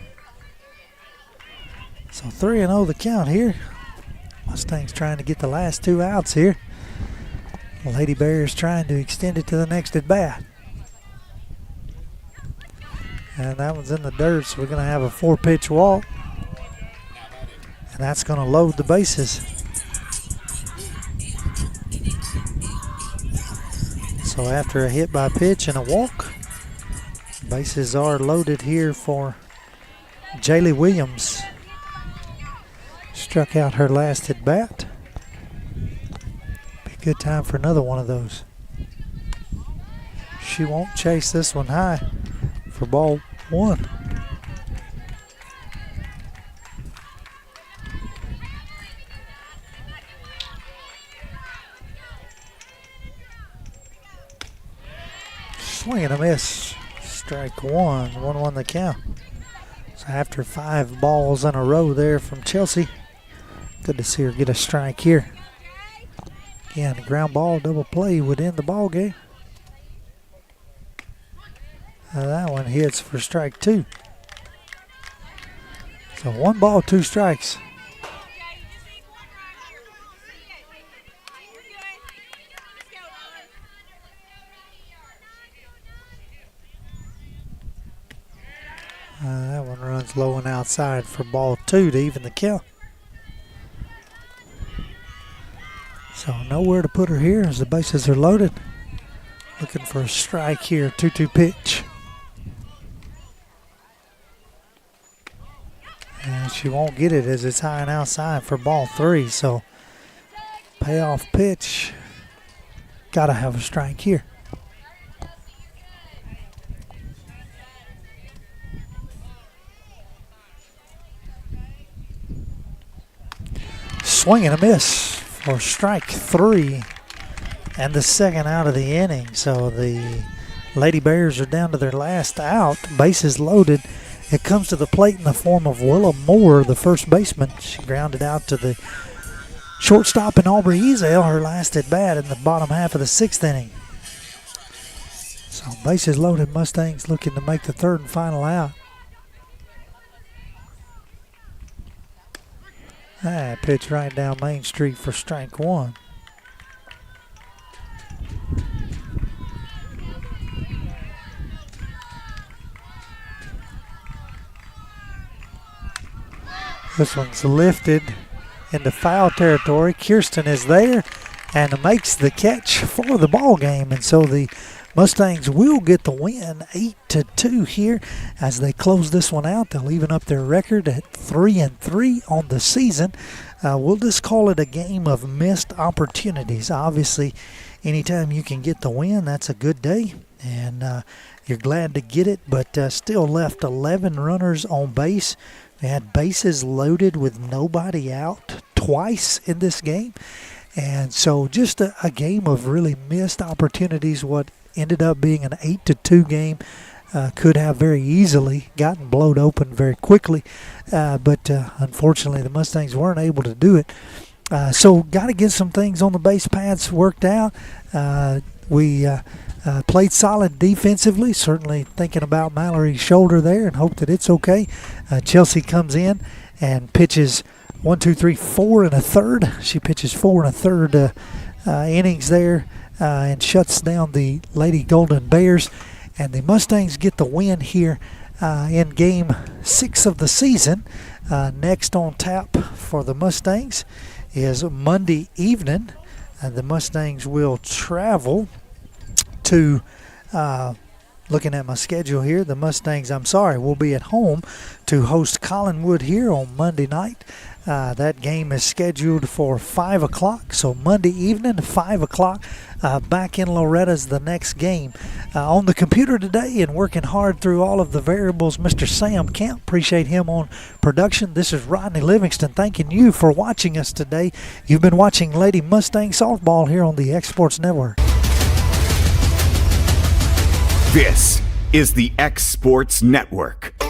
So 3-0 the count here. Mustangs trying to get the last 2 outs here. Lady Bears trying to extend it to the next at bat. And that one's in the dirt, so we're going to have a 4-pitch walk. And that's going to load the bases. So after a hit by pitch and a walk, bases are loaded here for Jaylee Williams. Struck out her last at bat. Be a good time for another one of those. She won't chase this one high for ball 1. Swing and a miss. Strike 1. 1-1 the count. So after 5 balls in a row there from Chelsea, good to see her get a strike here. Again, the ground ball double play would end the ball game. That one hits for strike 2. So 1 ball, 2 strikes. That one runs low and outside for ball 2 to even the count. So nowhere to put her here as the bases are loaded. Looking for a strike here, 2-2 pitch. And she won't get it as it's high and outside for ball 3. So payoff pitch. Got to have a strike here. Swing and a miss for strike 3 and the second out of the inning. So the Lady Bears are down to their last out. Bases loaded. It comes to the plate in the form of Willa Moore, the first baseman. She grounded out to the shortstop in Aubrey Ezel, her last at bat in the bottom half of the 6th inning. So bases loaded, Mustangs looking to make the 3rd and final out. Pitch right down Main Street for strike 1. This one's lifted into foul territory. Kirsten is there and makes the catch for the ball game, and so the Mustangs will get the win 8-2 here as they close this one out. They'll even up their record at 3-3 on the season. We'll just call it a game of missed opportunities. Obviously, anytime you can get the win, that's a good day, and you're glad to get it, but still left 11 runners on base. We had bases loaded with nobody out twice in this game. And so just a game of really missed opportunities. What ended up being an 8-2 game could have very easily gotten blowed open very quickly. But unfortunately, the Mustangs weren't able to do it. So got to get some things on the base paths worked out. We played solid defensively, certainly thinking about Mallory's shoulder there and hope that it's okay. Chelsea comes in and pitches 1, 2, 3, 4 1/3. She pitches 4 1/3 innings there and shuts down the Lady Golden Bears. And the Mustangs get the win here in Game 6 of the season. Next on tap for the Mustangs is Monday evening. The Mustangs will travel to, looking at my schedule here, the Mustangs, will be at home to host Collinwood here on Monday night. That game is scheduled for 5 o'clock, so Monday evening, 5 o'clock, back in Loretta's the next game. On the computer today and working hard through all of the variables, Mr. Sam Kemp, appreciate him on production. This is Rodney Livingston thanking you for watching us today. You've been watching Lady Mustang Softball here on the X Sports Network. This is the X Sports Network.